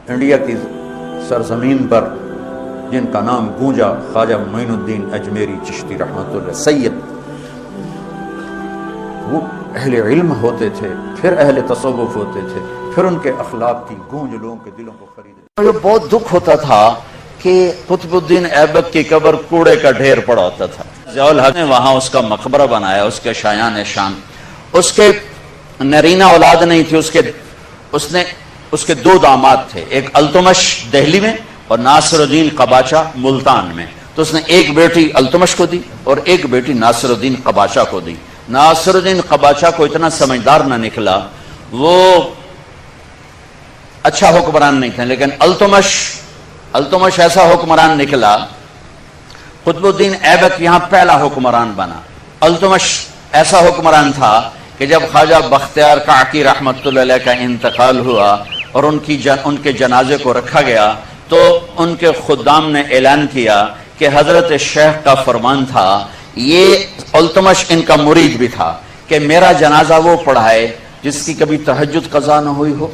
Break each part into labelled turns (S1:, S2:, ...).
S1: India کی سرزمین پر جن کا نام گونجا، خواجہ معین الدین اجمیری چشتی رحمۃ اللہ سید، وہ اہل علم ہوتے تھے، پھر اہل تصوف ہوتے تھے، پھر ان کے اخلاق کی گونج لوگوں کے دلوں کو خریدے۔ مجھے بہت دکھ ہوتا تھا کہ قطب الدین ایبک کی قبر کوڑے کا ڈھیر پڑا ہوتا تھا۔ ضیاء الحق نے وہاں اس کا مقبرہ بنایا، اس کے شایان شان، اس کے نرینہ اولاد نہیں تھی، اس کے دو داماد تھے، ایک التمش دہلی میں اور ناصر الدین قباچہ ملتان میں، تو اس نے ایک بیٹی التمش کو دی اور ایک بیٹی ناصر الدین قباچہ کو دی۔ ناصر الدین قباچہ کو اتنا سمجھدار نہ نکلا، وہ اچھا حکمران نہیں تھے، لیکن التمش ایسا حکمران نکلا۔ قطب الدین ایبک یہاں پہلا حکمران بنا۔ التمش ایسا حکمران تھا کہ جب خواجہ بختیار کاکی رحمۃ اللہ علیہ کا انتقال ہوا اور ان کے جنازے کو رکھا گیا تو ان کے خدام نے اعلان کیا کہ حضرت شیخ کا فرمان تھا، یہ التمش ان کا مرید بھی تھا، کہ میرا جنازہ وہ پڑھائے جس کی کبھی تہجد قضا نہ ہوئی ہو،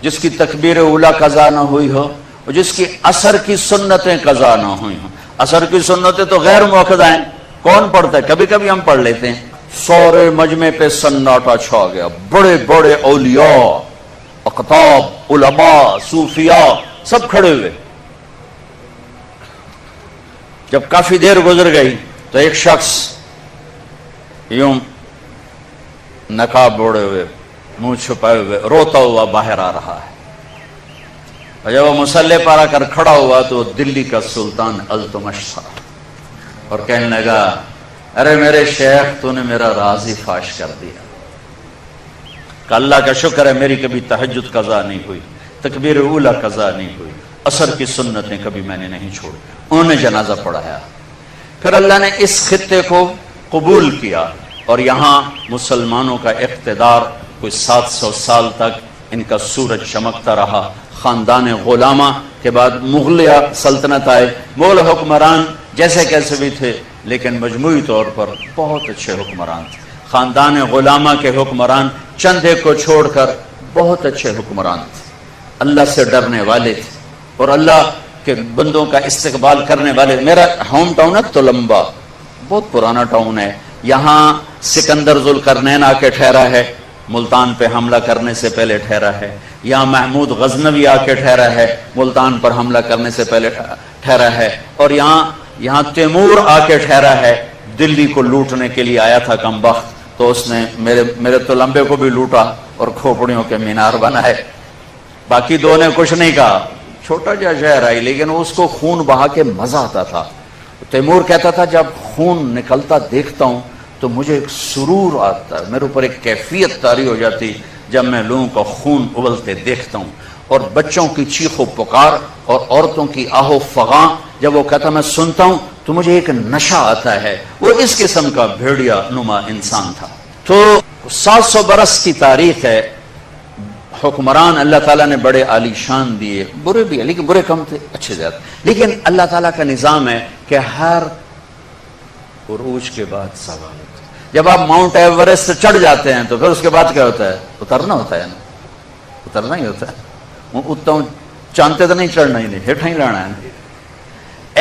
S1: جس کی تکبیر اولیٰ قضا نہ ہوئی ہو، اور جس کی عصر کی سنتیں قضا نہ ہوئی ہوں۔ عصر کی سنتیں تو غیر موقع ہیں، کون پڑھتا ہے؟ کبھی کبھی ہم پڑھ لیتے ہیں۔ سورے مجمع پہ سناٹا چھا گیا، بڑے بڑے اولیاء، اقطاب، علماء، صوفیاء سب کھڑے ہوئے۔ جب کافی دیر گزر گئی تو ایک شخص یوں نقاب اوڑے ہوئے، منہ چھپائے ہوئے، روتا ہوا باہر آ رہا ہے، اور جب وہ مصلی پر آ کر کھڑا ہوا تو دلی کا سلطان التمش تھا، اور کہنے لگا، ارے میرے شیخ، تو نے میرا راز ہی فاش کر دیا، کہ اللہ کا شکر ہے میری کبھی تہجد قضا نہیں ہوئی، تکبیر اولیٰ قضا نہیں ہوئی، عصر کی سنتیں کبھی میں نے نہیں چھوڑی۔ انہوں نے جنازہ پڑھایا۔ پھر اللہ نے اس خطے کو قبول کیا اور یہاں مسلمانوں کا اقتدار کوئی 700 سال تک ان کا سورج چمکتا رہا۔ خاندان غلامہ کے بعد مغلیہ سلطنت آئے، مغل حکمران جیسے کیسے بھی تھے لیکن مجموعی طور پر بہت اچھے حکمران تھے۔ خاندان غلامہ کے حکمران چند ایک کو چھوڑ کر بہت اچھے حکمران تھے، اللہ سے ڈرنے والے تھے اور اللہ کے بندوں کا استقبال کرنے والے۔ میرا ہوم ٹاؤن ہے تلمبا، بہت پرانا ٹاؤن ہے، یہاں سکندر ذوالقرنین آ کے ٹھہرا ہے، ملتان پہ حملہ کرنے سے پہلے ٹھہرا ہے۔ یہاں محمود غزنوی آ کے ٹھہرا ہے، ملتان پر حملہ کرنے سے پہلے ٹھہرا ہے۔ اور یہاں تیمور آ کے ٹھہرا ہے، دلی کو لوٹنے کے لیے آیا تھا کم بخت، تو اس نے میرے تلمبے کو بھی لوٹا اور کھوپڑیوں کے مینار بنائے۔ باقی دو نے کچھ نہیں کہا، چھوٹا جا شہر آئی، لیکن اس کو خون بہا کے مزہ آتا تھا۔ تیمور کہتا تھا، جب خون نکلتا دیکھتا ہوں تو مجھے ایک سرور آتا ہے، میرے اوپر ایک کیفیت طاری ہو جاتی جب میں لوگوں کا خون ابلتے دیکھتا ہوں، اور بچوں کی چیخ و پکار اور عورتوں کی آہ و فغاں جب وہ کہتا میں سنتا ہوں تو مجھے ایک نشہ آتا ہے۔ وہ اس قسم کا بھیڑیا نما انسان تھا۔ تو 700 برس کی تاریخ ہے، حکمران اللہ تعالیٰ نے بڑے عالی شان دیے، برے بھی ہیں لیکن برے کم تھے، اچھے زیادہ، لیکن اللہ تعالیٰ کا نظام ہے کہ ہر عروج کے بعد سوال ہوتا ہے۔ جب آپ ماؤنٹ ایورسٹ چڑھ جاتے ہیں تو پھر اس کے بعد کیا ہوتا ہے؟ اترنا ہوتا ہے نا، اترنا ہی ہوتا ہے۔ وہ اتنا چاندتے تو نہیں چڑھنا ہی نہیں، ہٹا ہی لانا ہے نا۔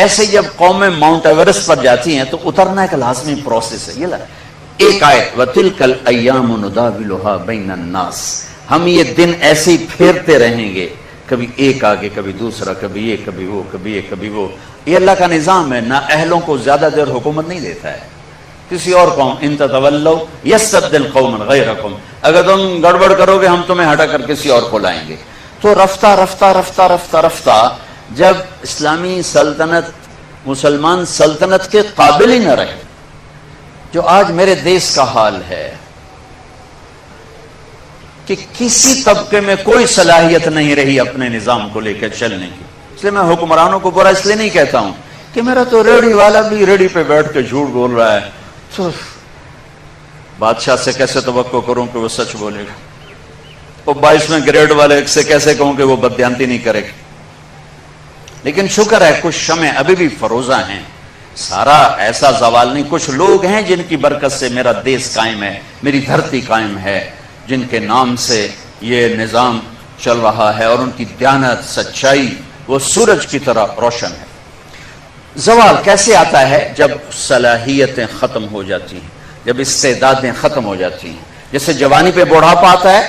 S1: ایسے جب قومیں ماؤنٹ ایورسٹ پر جاتی ہیں تو اترنا ایک لازمی پروسیس ہے۔ یہ ایک آیت وَتِلْكَ الْأَيَّامُ نُدَاوِلُهَا بَيْنَ النَّاسِ، ہم یہ دن ایسے ہی پھیرتے رہیں گے، کبھی ایک آگے کبھی دوسرا، کبھی یہ کبھی وہ، کبھی یہ کبھی وہ۔ یہ اللہ کا نظام ہے، نہ اہلوں کو زیادہ دیر حکومت نہیں دیتا ہے کسی اور قوم۔ ان تتولوا یستبدل قوما غیرکم، اگر تم گڑبڑ کرو گے ہم تمہیں ہٹا کر کسی اور کو لائیں گے۔ تو رفتہ رفتہ رفتہ رفتہ رفتہ جب اسلامی سلطنت مسلمان سلطنت کے قابل ہی نہ رہے، جو آج میرے دیش کا حال ہے کہ کسی طبقے میں کوئی صلاحیت نہیں رہی اپنے نظام کو لے کر چلنے کی۔ اس لیے میں حکمرانوں کو برا اس لیے نہیں کہتا ہوں کہ میرا تو ریڑھی والا بھی ریڑھی پہ بیٹھ کے جھوٹ بول رہا ہے، تو بادشاہ سے کیسے توقع کروں کہ وہ سچ بولے گا؟ وہ 22ویں گریڈ والے سے کیسے کہوں کہ وہ بددیانتی نہیں کرے گا؟ لیکن شکر ہے کچھ شمع ابھی بھی فروزہ ہیں، سارا ایسا زوال نہیں۔ کچھ لوگ ہیں جن کی برکت سے میرا دیش قائم ہے، میری دھرتی قائم ہے، جن کے نام سے یہ نظام چل رہا ہے اور ان کی دیانت سچائی وہ سورج کی طرح روشن ہے۔ زوال کیسے آتا ہے؟ جب صلاحیتیں ختم ہو جاتی ہیں، جب استعدادیں ختم ہو جاتی ہیں۔ جیسے جوانی پہ بڑھاپا آتا ہے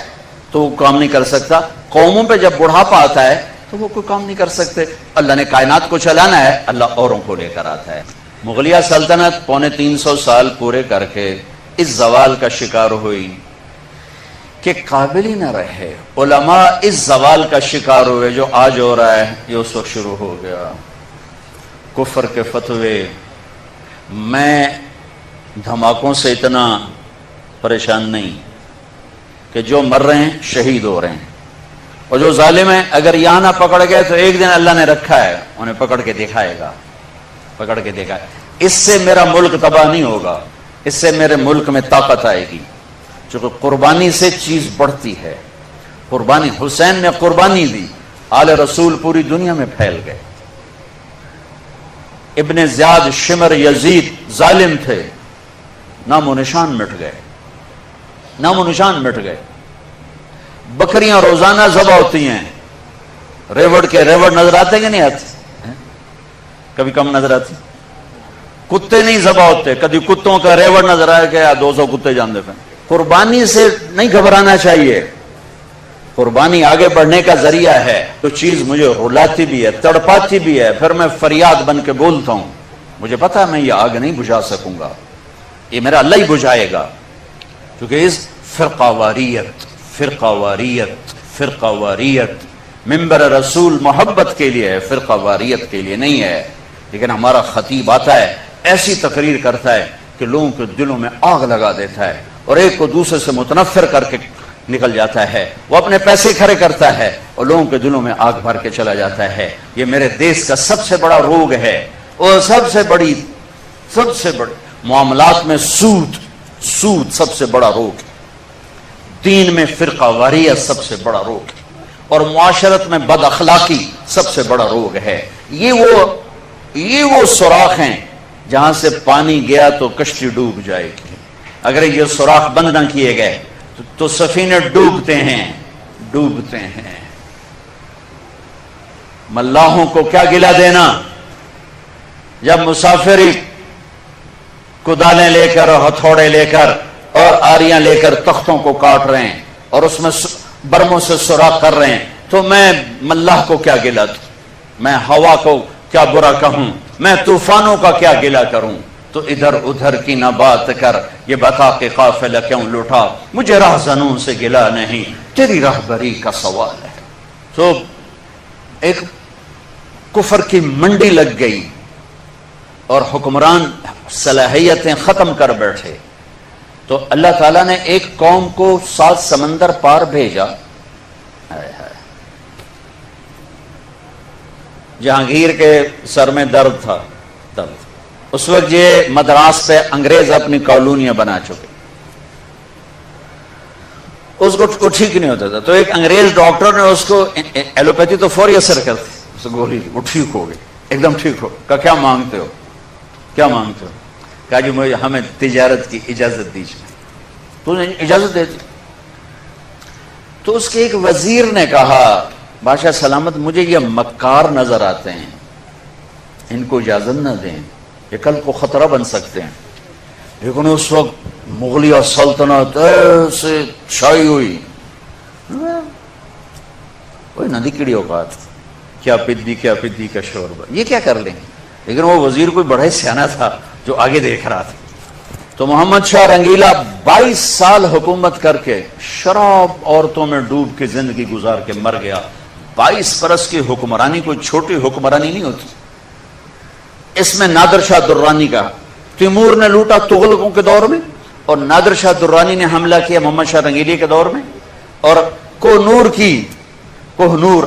S1: تو وہ کام نہیں کر سکتا، قوموں پہ جب بڑھاپا آتا ہے تو وہ کوئی کام نہیں کر سکتے۔ اللہ نے کائنات کو چلانا ہے، اللہ اوروں کو لے کر آتا ہے۔ مغلیہ سلطنت 350 سال پورے کر کے اس زوال کا شکار ہوئی کہ قابل ہی نہ رہے۔ علماء اس زوال کا شکار ہوئے جو آج ہو رہا ہے، یہ اس وقت شروع ہو گیا۔ کفر کے فتوے۔ میں دھماکوں سے اتنا پریشان نہیں کہ جو مر رہے ہیں شہید ہو رہے ہیں، اور جو ظالم ہیں اگر یہاں نہ پکڑ گئے تو ایک دن اللہ نے رکھا ہے انہیں پکڑ کے دکھائے گا، پکڑ کے دکھائے۔ اس سے میرا ملک تباہ نہیں ہوگا، اس سے میرے ملک میں طاقت آئے گی، چونکہ قربانی سے چیز بڑھتی ہے۔ قربانی، حسین نے قربانی دی، آل رسول پوری دنیا میں پھیل گئے۔ ابن زیاد شمر یزید ظالم تھے، نام و نشان مٹ گئے، نام و نشان مٹ گئے۔ بکریاں روزانہ ذبح ہوتی ہیں، ریوڑ کے ریوڑ نظر آتے کہ نہیں آتے؟ کبھی کم نظر آتے۔ کتے نہیں ذبح ہوتے، کبھی کتوں کا ریوڑ نظر آئے کہ 200 کتے جان دے۔ قربانی سے نہیں گھبرانا چاہیے، قربانی آگے بڑھنے کا ذریعہ ہے۔ تو چیز مجھے رلاتی بھی ہے، تڑپاتی بھی ہے، پھر میں فریاد بن کے بولتا ہوں، مجھے پتا میں یہ آگ نہیں بجھا سکوں گا، یہ میرا اللہ ہی بجھائے گا، کیونکہ اس فرقہ واریت فرقہ واریت فرقہ واریت منبر رسول محبت کے لیے ہے، فرقہ واریت کے لیے نہیں ہے۔ لیکن ہمارا خطیب آتا ہے، ایسی تقریر کرتا ہے کہ لوگوں کے دلوں میں آگ لگا دیتا ہے، اور ایک کو دوسرے سے متنفر کر کے نکل جاتا ہے۔ وہ اپنے پیسے کھڑے کرتا ہے اور لوگوں کے دلوں میں آگ بھر کے چلا جاتا ہے۔ یہ میرے دیش کا سب سے بڑا روگ ہے، اور سب سے بڑی معاملات میں سود سب سے بڑا روگ ہے، دین میں فرقہ واریت سب سے بڑا روگ ہے، اور معاشرت میں بد اخلاقی سب سے بڑا روگ ہے۔ یہ وہ سوراخ ہیں جہاں سے پانی گیا تو کشتی ڈوب جائے گی۔ اگر یہ سوراخ بند نہ کیے گئے تو سفینے ڈوبتے ہیں۔ ملاحوں کو کیا گلہ دینا جب مسافری کدالیں لے کر اور ہتھوڑے لے کر اور آریاں لے کر تختوں کو کاٹ رہے ہیں اور اس میں برموں سے سوراخ کر رہے ہیں، تو میں ملاح کو کیا گلہ دوں؟ میں ہوا کو کیا برا کہوں؟ میں طوفانوں کا کیا گلہ کروں؟ تو ادھر ادھر کی نہ بات کر، یہ بتا کہ قافلہ کیوں لوٹا، مجھے راہزنوں سے گلہ نہیں، تیری راہبری کا سوال ہے۔ تو ایک کفر کی منڈی لگ گئی اور حکمران صلاحیتیں ختم کر بیٹھے، تو اللہ تعالیٰ نے ایک قوم کو 7 سمندر پار بھیجا۔ جہانگیر کے سر میں درد تھا، اس وقت یہ مدراس پہ انگریز اپنی کالونیاں بنا چکے، اس کو ٹھیک نہیں ہوتا تھا، تو ایک انگریز ڈاکٹر نے اس کو، ایلوپیتھی تو فوری اثر کرتی، اس کو گولی وہ ٹھیک ہو گئی، ایک دم ٹھیک ہو۔ کہا کیا مانگتے ہو؟ کہا جی مجھے ہمیں تجارت کی اجازت دیجیے۔ تو نے اجازت دے دی۔ تو اس کے ایک وزیر نے کہا، بادشاہ سلامت، مجھے یہ مکار نظر آتے ہیں، ان کو اجازت نہ دیں، یہ کل کو خطرہ بن سکتے ہیں۔ لیکن اس وقت مغلیہ سلطنت ایسے چھائی ہوئی، کوئی ندی کیڑی اوقات، کیا پدی کا شوربہ، یہ کیا کر لیں گے؟ لیکن وہ وزیر کوئی بڑا ہی سیانا تھا جو آگے دیکھ رہا تھا۔ تو محمد شاہ رنگیلا 22 سال حکومت کر کے شراب عورتوں میں ڈوب کے زندگی گزار کے مر گیا۔ 22 برس کی حکمرانی کوئی چھوٹی حکمرانی نہیں ہوتی۔ اس میں نادر شاہ درانی کا، تیمور نے لوٹا تغلقوں کے دور میں، اور نادر شاہ درانی نے حملہ کیا محمد شاہ رنگیلی کے دور میں، اور کوہنور،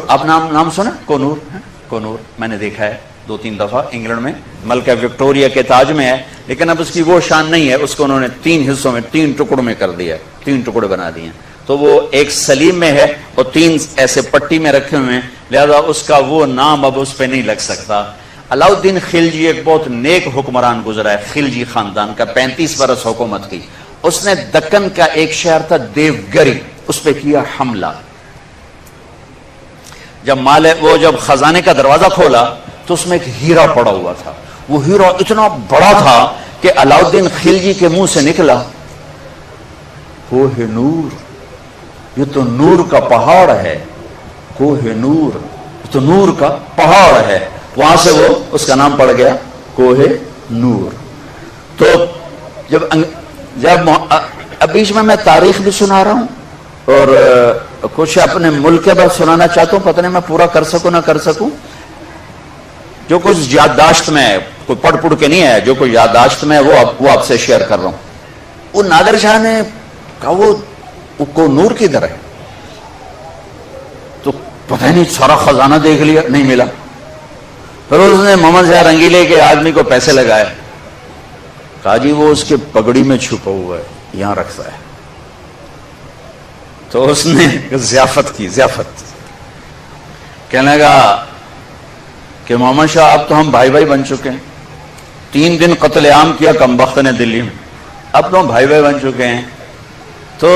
S1: آپ نام سنا؟ کوہنور میں نے دیکھا ہے 2-3 دفعہ انگلینڈ میں، ملکہ وکٹوریا کے تاج میں ہے، لیکن اب اس کی وہ شان نہیں ہے، اس کو انہوں نے 3 حصوں میں 3 ٹکڑوں میں کر دیا، 3 ٹکڑے بنا دیے، تو وہ ایک سلیم میں ہے اور 3 ایسے پٹی میں رکھے ہوئے ہیں، لہذا اس کا وہ نام اب اس پہ نہیں لگ سکتا۔ علاؤ الدین خلجی ایک بہت نیک حکمران گزرا ہے، خلجی خاندان کا، 35 برس حکومت کی۔ اس نے دکن کا ایک شہر تھا دیوگری، اس پہ کیا حملہ، جب وہ جب خزانے کا دروازہ کھولا تو اس میں ایک ہیرا پڑا ہوا تھا. وہ ہیرا اتنا بڑا تھا کہ علاؤالدین خلجی کے منہ سے نکلا, کوہ نور, یہ تو نور کا پہاڑ ہے, کوہ نور, یہ تو نور کا پہاڑ ہے. وہاں سے وہ اس کا نام پڑ گیا کوہ نور. تو جب بیچ میں تاریخ بھی سنا رہا ہوں اور کچھ اپنے ملک کے بعد سنانا چاہتا ہوں, پتہ نہیں میں پورا کر سکوں نہ کر سکوں. جو کچھ یادداشت میں ہے, کوئی پڑھ پڑھ کے نہیں ہے, جو کچھ یادداشت میں ہے وہ آپ سے شیئر کر رہا ہوں. وہ نادر شاہ نے کہا وہ نور کدھر ہے؟ تو پتہ نہیں, سارا خزانہ دیکھ لیا, نہیں ملا. پھر اس نے محمد شاہ رنگیلے کے آدمی کو پیسے لگائے, کہا جی وہ اس کے پگڑی میں چھپا ہوا ہے, یہاں رکھتا ہے. تو اس نے ضیافت کی, ضیافت کہنے لگا کہ محمد شاہ اب تو ہم بھائی بھائی بن چکے ہیں, 3 دن قتل عام کیا کمبخت نے دلی میں, اب تو ہم بھائی بھائی بن چکے ہیں, تو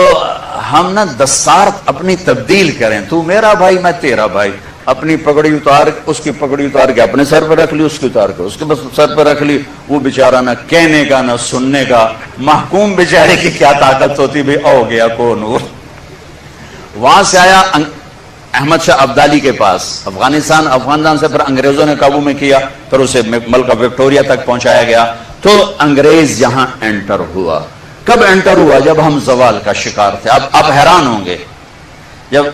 S1: ہم نا دستار اپنی تبدیل کریں, تو میرا بھائی میں تیرا بھائی. اپنی پگڑی اتار, اس کی پگڑی اتار کے اپنے سر پہ رکھ لی, اس کی اتار کے اس کے بس سر پہ رکھ لی. وہ بیچارہ نہ کہنے کا نہ سننے کا, محکوم بیچارے کی کیا طاقت ہوتی بھی, او گیا کو نور. وہاں سے آیا احمد شاہ ابدالی کے پاس, افغانستان سے پھر انگریزوں نے قابو میں کیا, پھر اسے ملکہ وکٹوریا تک پہنچایا گیا. تو انگریز یہاں انٹر ہوا. کب انٹر ہوا؟ جب ہم زوال کا شکار تھے. اب آپ حیران ہوں گے, جب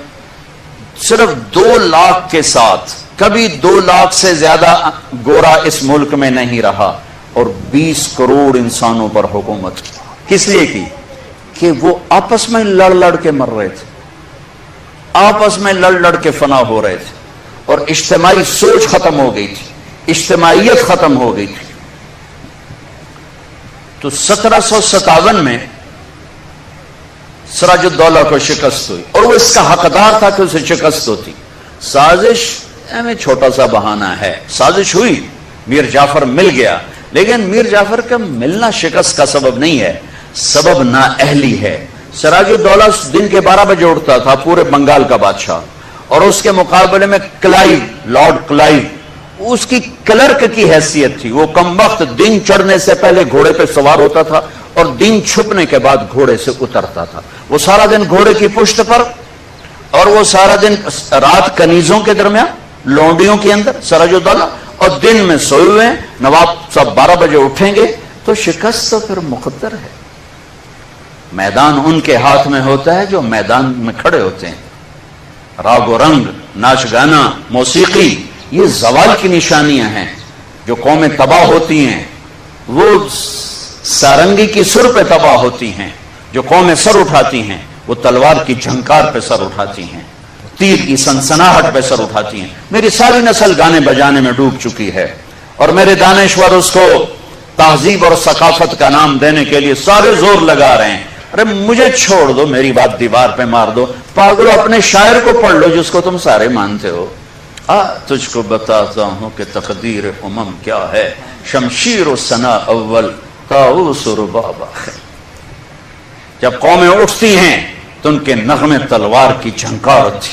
S1: صرف 2 لاکھ کے ساتھ, کبھی 2 لاکھ سے زیادہ گورا اس ملک میں نہیں رہا, اور 20 کروڑ انسانوں پر حکومت کس لیے کی؟ کہ وہ آپس میں لڑ کے مر رہے تھے, آپس میں لڑ کے فنا ہو رہے تھے, اور اجتماعی سوچ ختم ہو گئی تھی, اجتماعیت ختم ہو گئی تھی. تو 1757 میں سراج الدولہ کو شکست ہوئی, اور وہ اس کا حقدار تھا کہ اسے شکست ہوتی. سازش میں چھوٹا سا بہانہ ہے, سازش ہوئی, میر جعفر مل گیا, لیکن میر جعفر کا ملنا شکست کا سبب نہیں ہے, سبب نااہلی ہے. سراج الدولہ دن کے 12 بجے اٹھتا تھا, پورے بنگال کا بادشاہ, اور اس کے مقابلے میں کلائیو, لارڈ کلائیو, اس کی کلرک کی حیثیت تھی. وہ کم وقت دن چڑھنے سے پہلے گھوڑے پہ سوار ہوتا تھا, اور دن چھپنے کے بعد گھوڑے سے اترتا تھا. وہ سارا دن گھوڑے کی پشت پر, اور وہ سارا دن رات کنیزوں کے درمیان, لونڈیوں کے اندر سراج الدولہ, اور دن میں سوئے ہوئے ہیں. نواب صاحب 12 بجے اٹھیں گے تو شکست تو پھر مقدر ہے. میدان ان کے ہاتھ میں ہوتا ہے جو میدان میں کھڑے ہوتے ہیں. راگ و رنگ, ناچ گانا, موسیقی, یہ زوال کی نشانیاں ہیں. جو قومیں تباہ ہوتی ہیں وہ سارنگی کی سر پہ تباہ ہوتی ہیں. جو قومیں سر اٹھاتی ہیں وہ تلوار کی جھنکار پہ سر اٹھاتی ہیں, تیر کی سنسناہٹ پہ سر اٹھاتی ہیں. میری ساری نسل گانے بجانے میں ڈوب چکی ہے, اور میرے دانشور اس کو تہذیب اور ثقافت کا نام دینے کے لیے سارے زور لگا رہے ہیں. ارے مجھے چھوڑ دو, میری بات دیوار پہ مار دو. پاگلو, اپنے شاعر کو پڑھ لو جس کو تم سارے مانتے ہو. تجھ کو بتاتا ہوں کہ تقدیر امم کیا ہے, شمشیر و ثنا اول طاؤس و رباب آخر. جب قومیں اٹھتی ہیں تو ان کے نغمے تلوار کی جھنکار ہوتی,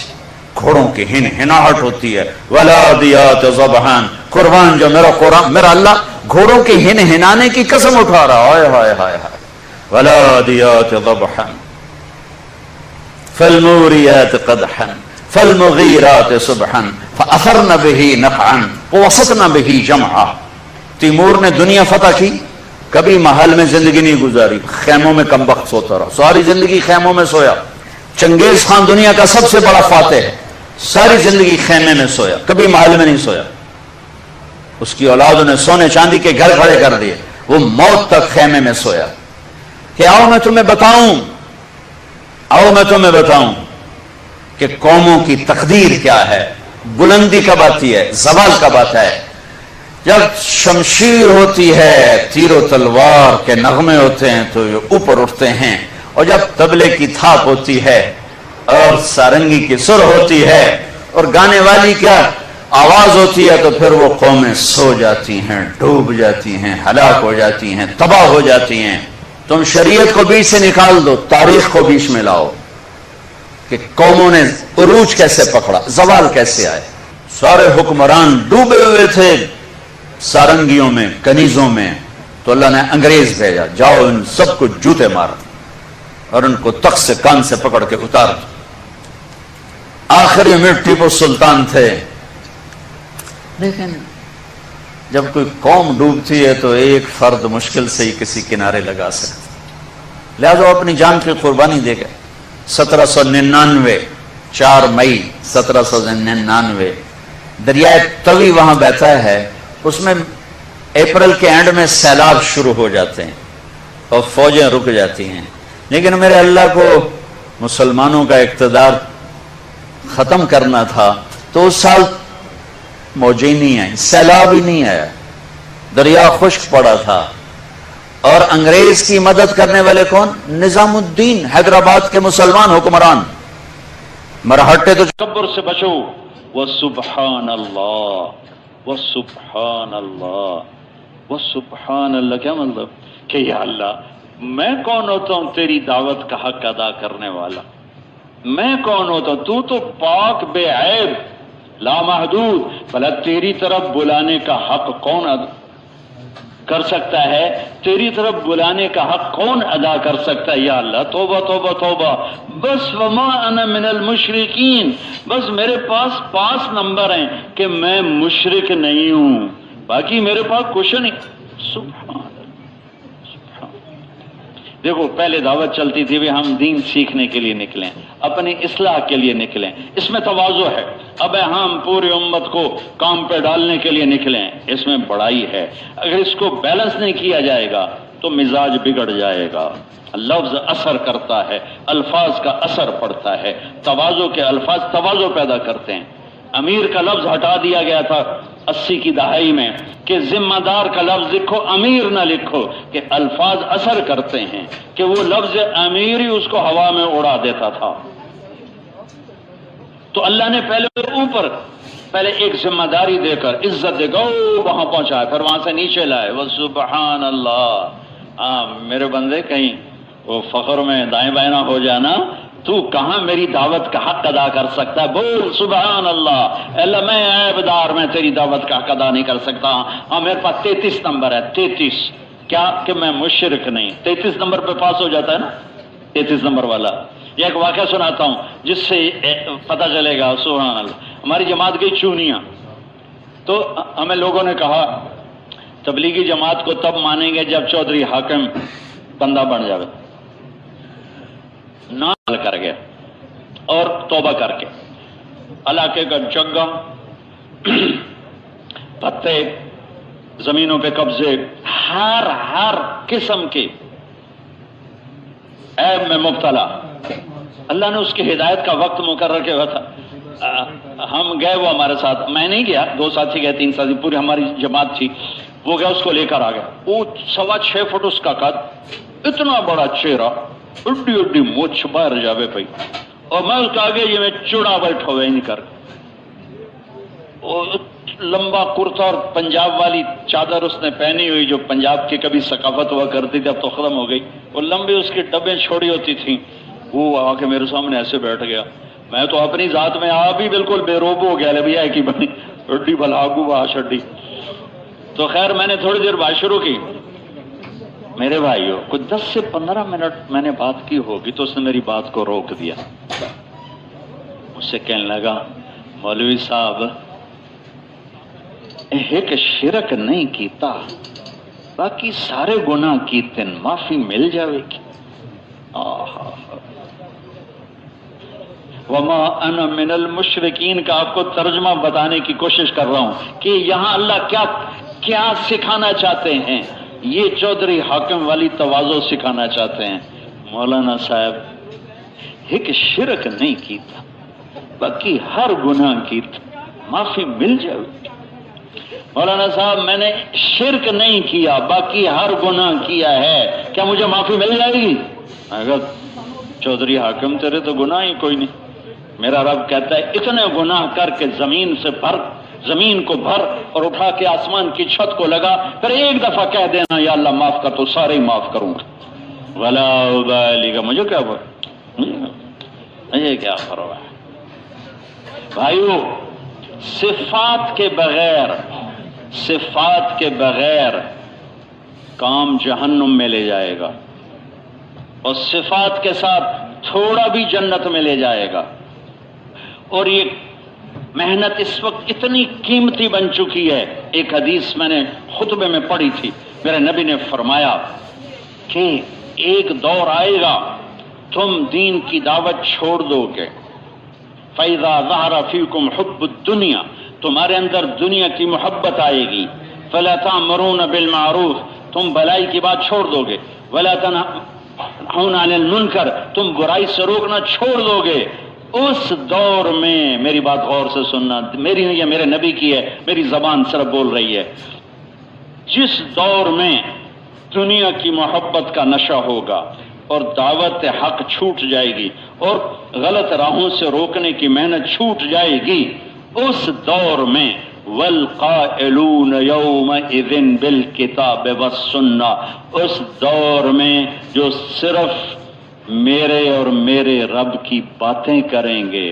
S1: گھوڑوں کی ہنہناہٹ ہوتی ہے. ولادیات ذبحان, قربان جو میرا قرآن, میرا اللہ گھوڑوں کے ہنہنانے کی قسم اٹھا رہا. ہائے ہائے ہائے ہائے. ولادیات ذبحان فالموریات قدحا فالمغیرات صبحا فاثرن به نقعا ووسطن به جمعا. تیمور نے دنیا فتح کی, کبھی محل میں زندگی نہیں گزاری, خیموں میں کم وقت سوتا رہا, ساری زندگی خیموں میں سویا. چنگیز خان دنیا کا سب سے بڑا فاتح ہے, ساری زندگی خیمے میں سویا, کبھی محل میں نہیں سویا. اس کی اولادوں نے سونے چاندی کے گھر کھڑے کر دیے, وہ موت تک خیمے میں سویا. کہ آؤ میں تمہیں بتاؤں, آؤ میں تمہیں بتاؤں کہ قوموں کی تقدیر کیا ہے, بلندی کب آتی ہے, زوال کب آتا ہے. جب شمشیر ہوتی ہے, تیر و تلوار کے نغمے ہوتے ہیں تو یہ اوپر اٹھتے ہیں, اور جب طبلے کی تھاپ ہوتی ہے اور سارنگی کی سر ہوتی ہے اور گانے والی کیا آواز ہوتی ہے, تو پھر وہ قومیں سو جاتی ہیں, ڈوب جاتی ہیں, ہلاک ہو جاتی ہیں, تباہ ہو جاتی ہیں. تم شریعت کو بیچ سے نکال دو, تاریخ کو بیچ میں لاؤ. کہ قوموں نے عروج کیسے پکڑا، زوال کیسے آئے. سارے حکمران ڈوبے ہوئے تھے سارنگیوں میں، کنیزوں میں، تو اللہ نے انگریز بھیجا، جاؤ ان سب کو جوتے مارو اور ان کو تخت سے کان سے پکڑ کے اتار دو. آخری میں ٹیپو سلطان تھے. لیکن جب کوئی قوم ڈوبتی ہے تو ایک فرد مشکل سے ہی کسی کنارے لگا سکتا، لہذا وہ اپنی جان کی قربانی دے گئے. 1799 4 مئی 1799 دریائے توی وہاں بہتا ہے. اس میں اپریل کے اینڈ میں سیلاب شروع ہو جاتے ہیں اور فوجیں رک جاتی ہیں. لیکن میرے اللہ کو مسلمانوں کا اقتدار ختم کرنا تھا تو اس سال موجیں نہیں آئیں، سیلاب ہی نہیں آیا، دریا خشک پڑا تھا. اور انگریز کی مدد کرنے والے کون؟ نظام الدین، حیدرآباد کے مسلمان حکمران. مرہٹے تو
S2: تکبر سے بچو. وسبحان اللہ وسبحان اللہ وسبحان اللہ. کیا مطلب کہ یا اللہ میں کون ہوتا ہوں تیری دعوت کا حق ادا کرنے والا؟ میں کون ہوتا ہوں؟ تو پاک بے عیب لامحدود، بھلا تیری طرف بلانے کا حق کون کر سکتا ہے؟ تیری طرف بلانے کا حق کون ادا کر سکتا ہے؟ یا اللہ توبہ توبہ توبہ. بس وما انا من المشرکین، بس میرے پاس 5 نمبر ہیں کہ میں مشرک نہیں ہوں، باقی میرے پاس کچھ نہیں. سبحان اللہ. دیکھو پہلے دعوت چلتی تھی بھی ہم دین سیکھنے کے لیے نکلیں، اپنی اصلاح کے لیے نکلیں، اس میں تواضع ہے. اب ہم پوری امت کو کام پہ ڈالنے کے لیے نکلیں، اس میں بڑائی ہے. اگر اس کو بیلنس نہیں کیا جائے گا تو مزاج بگڑ جائے گا. لفظ اثر کرتا ہے، الفاظ کا اثر پڑتا ہے. تواضع کے الفاظ تواضع پیدا کرتے ہیں. امیر کا لفظ ہٹا دیا گیا تھا 80 کی دہائی میں کہ ذمہ دار کا لفظ لکھو، امیر نہ لکھو، کہ الفاظ اثر کرتے ہیں، کہ وہ لفظ امیر ہی اس کو ہوا میں اڑا دیتا تھا. تو اللہ نے پہلے ایک ذمہ داری دے کر عزت دے کر وہاں پہنچایا، پھر وہاں سے نیچے لائے. وہ سبحان اللہ. میرے بندے کہیں وہ فخر میں دائیں بائیں نہ ہو جانا. تو کہاں میری دعوت کا حق ادا کر سکتا ہے؟ بول سبحان اللہ. اللہ میں عیبدار، میں تیری دعوت کا حق ادا نہیں کر سکتا. ہاں میرے پاس 33 نمبر ہے. 33 کیا کہ میں مشرک نہیں. 33 نمبر پہ پاس ہو جاتا ہے نا 33 نمبر والا. یہ ایک واقعہ سناتا ہوں جس سے پتہ چلے گا. سبحان اللہ. ہماری جماعت گئی چونیا، تو ہمیں لوگوں نے کہا تبلیغی جماعت کو تب مانیں گے جب چودھری حاکم بندہ بن جائے. نال کر گیا اور توبہ کر کے علاقے کا جگہ پتے، زمینوں پہ قبضے، ہر قسم کے عیب میں مبتلا. اللہ نے اس کی ہدایت کا وقت مقرر کیا تھا. ہم گئے، وہ ہمارے ساتھ، میں نہیں گیا، 2 ساتھی گئے، 3 ساتھی، پوری ہماری جماعت تھی. وہ گیا، اس کو لے کر آ گیا. وہ 6.25 فٹ اس کا قد، اتنا بڑا چہرہ، اڈی اڈی مچھ باہر جاوے پئی، اور میں اس کے آگے یہ میں چڑا بیٹھا ہوئے نہیں کر. لمبا کرتا اور پنجاب والی چادر اس نے پہنی ہوئی جو پنجاب کی کبھی ثقافت ہوا کرتی تھی، اب تو ختم ہو گئی. وہ لمبی اس کی ٹبیں چھوڑی ہوتی تھیں. وہ آ کے میرے سامنے ایسے بیٹھ گیا. میں تو اپنی ذات میں بھی بالکل بے روب ہو گیا. لے بھیا کی بنی اڈی بلاگو با شڈی. تو خیر میں نے تھوڑی دیر بات شروع کی. میرے بھائیو کچھ 10 سے 15 منٹ میں نے بات کی ہوگی تو اس نے میری بات کو روک دیا. مجھ سے کہنے لگا مولوی صاحب ایک شرک نہیں کیتا، باقی سارے گناہ کیتے، معافی مل جاوے گی. وما انا من المشرکین کا آپ کو ترجمہ بتانے کی کوشش کر رہا ہوں کہ یہاں اللہ کیا سکھانا چاہتے ہیں. یہ چودھری حاکم والی تواضع سکھانا چاہتے ہیں. مولانا صاحب ایک شرک نہیں کیتا، باقی ہر گناہ کیتا، معافی مل جائے. مولانا صاحب میں نے شرک نہیں کیا، باقی ہر گناہ کیا ہے، کیا مجھے معافی مل جائے گی؟ اگر چودھری حاکم تیرے تو گناہ ہی کوئی نہیں. میرا رب کہتا ہے اتنے گناہ کر کے زمین کو بھر اور اٹھا کے آسمان کی چھت کو لگا، پھر ایک دفعہ کہہ دینا یا اللہ معاف کر، تو سارے ہی معاف کروں گا. ولا ابالی کا مجھے کیا یہ کیا فرق ہے بھائیو؟ صفات کے بغیر کام جہنم میں لے جائے گا، اور صفات کے ساتھ تھوڑا بھی جنت میں لے جائے گا۔ اور یہ محنت اس وقت اتنی قیمتی بن چکی ہے۔ ایک حدیث میں نے خطبے میں پڑھی تھی، میرے نبی نے فرمایا کہ ایک دور آئے گا تم دین کی دعوت چھوڑ دو گے، فَإِذَا ظَهَرَ فِيكُمْ حُبُّ الدُّنْيَا، تمہارے اندر دنیا کی محبت آئے گی، فَلَا تَأْمُرُونَ بِالْمَعْرُوفِ، تم بھلائی کی بات چھوڑ دو گے، وَلَا تَنْهُونَ عَنِ الْمُنْكَرِ، تم برائی سے روکنا چھوڑ دو گے۔ اس دور میں، میری بات غور سے سننا، میری نہیں ہے، میرے نبی کی ہے، میری زبان صرف بول رہی ہے، جس دور میں دنیا کی محبت کا نشہ ہوگا اور دعوت حق چھوٹ جائے گی اور غلط راہوں سے روکنے کی محنت چھوٹ جائے گی، اس دور میں والقائلون یومئذ بالکتاب والسنہ، اس دور میں جو صرف میرے اور میرے رب کی باتیں کریں گے،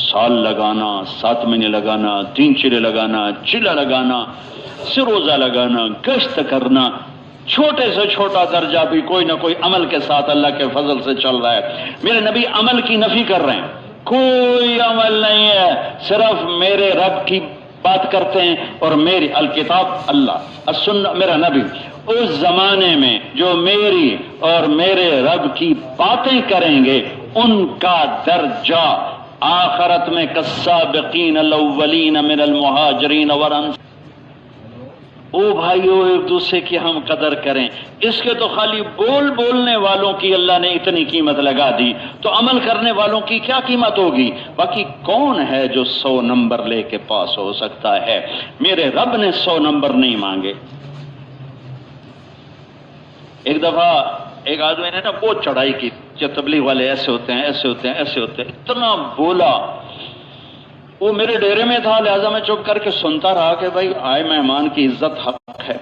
S2: سال لگانا، 7 مہینے لگانا، 3 چلے لگانا، چلا لگانا، سروزہ لگانا، گشت کرنا، چھوٹے سے چھوٹا درجہ بھی کوئی نہ کوئی عمل کے ساتھ اللہ کے فضل سے چل رہا ہے۔ میرے نبی عمل کی نفی کر رہے ہیں، کوئی عمل نہیں ہے، صرف میرے رب کی بات کرتے ہیں، اور میری الکتاب اللہ، السنہ میرا نبی۔ اس زمانے میں جو میری اور میرے رب کی باتیں کریں گے ان کا درجہ آخرت میں کالسابقین الاولین من المہاجرین والانصار۔ او بھائیو، ایک دوسرے کی ہم قدر کریں۔ اس کے تو خالی بولنے والوں کی اللہ نے اتنی قیمت لگا دی، تو عمل کرنے والوں کی کیا قیمت ہوگی؟ باقی کون ہے جو 100 نمبر لے کے پاس ہو سکتا ہے؟ میرے رب نے 100 نمبر نہیں مانگے۔ ایک دفعہ ایک آدمی نے نا بہت چڑھائی کی، جو تبلیغ والے ایسے ہوتے ہیں، ایسے ہوتے ہیں، ایسے ہوتے ہیں، اتنا بولا۔ وہ میرے ڈیرے میں تھا، لہٰذا میں چپ کر کے سنتا رہا کہ بھائی آئے مہمان کی عزت حق ہے۔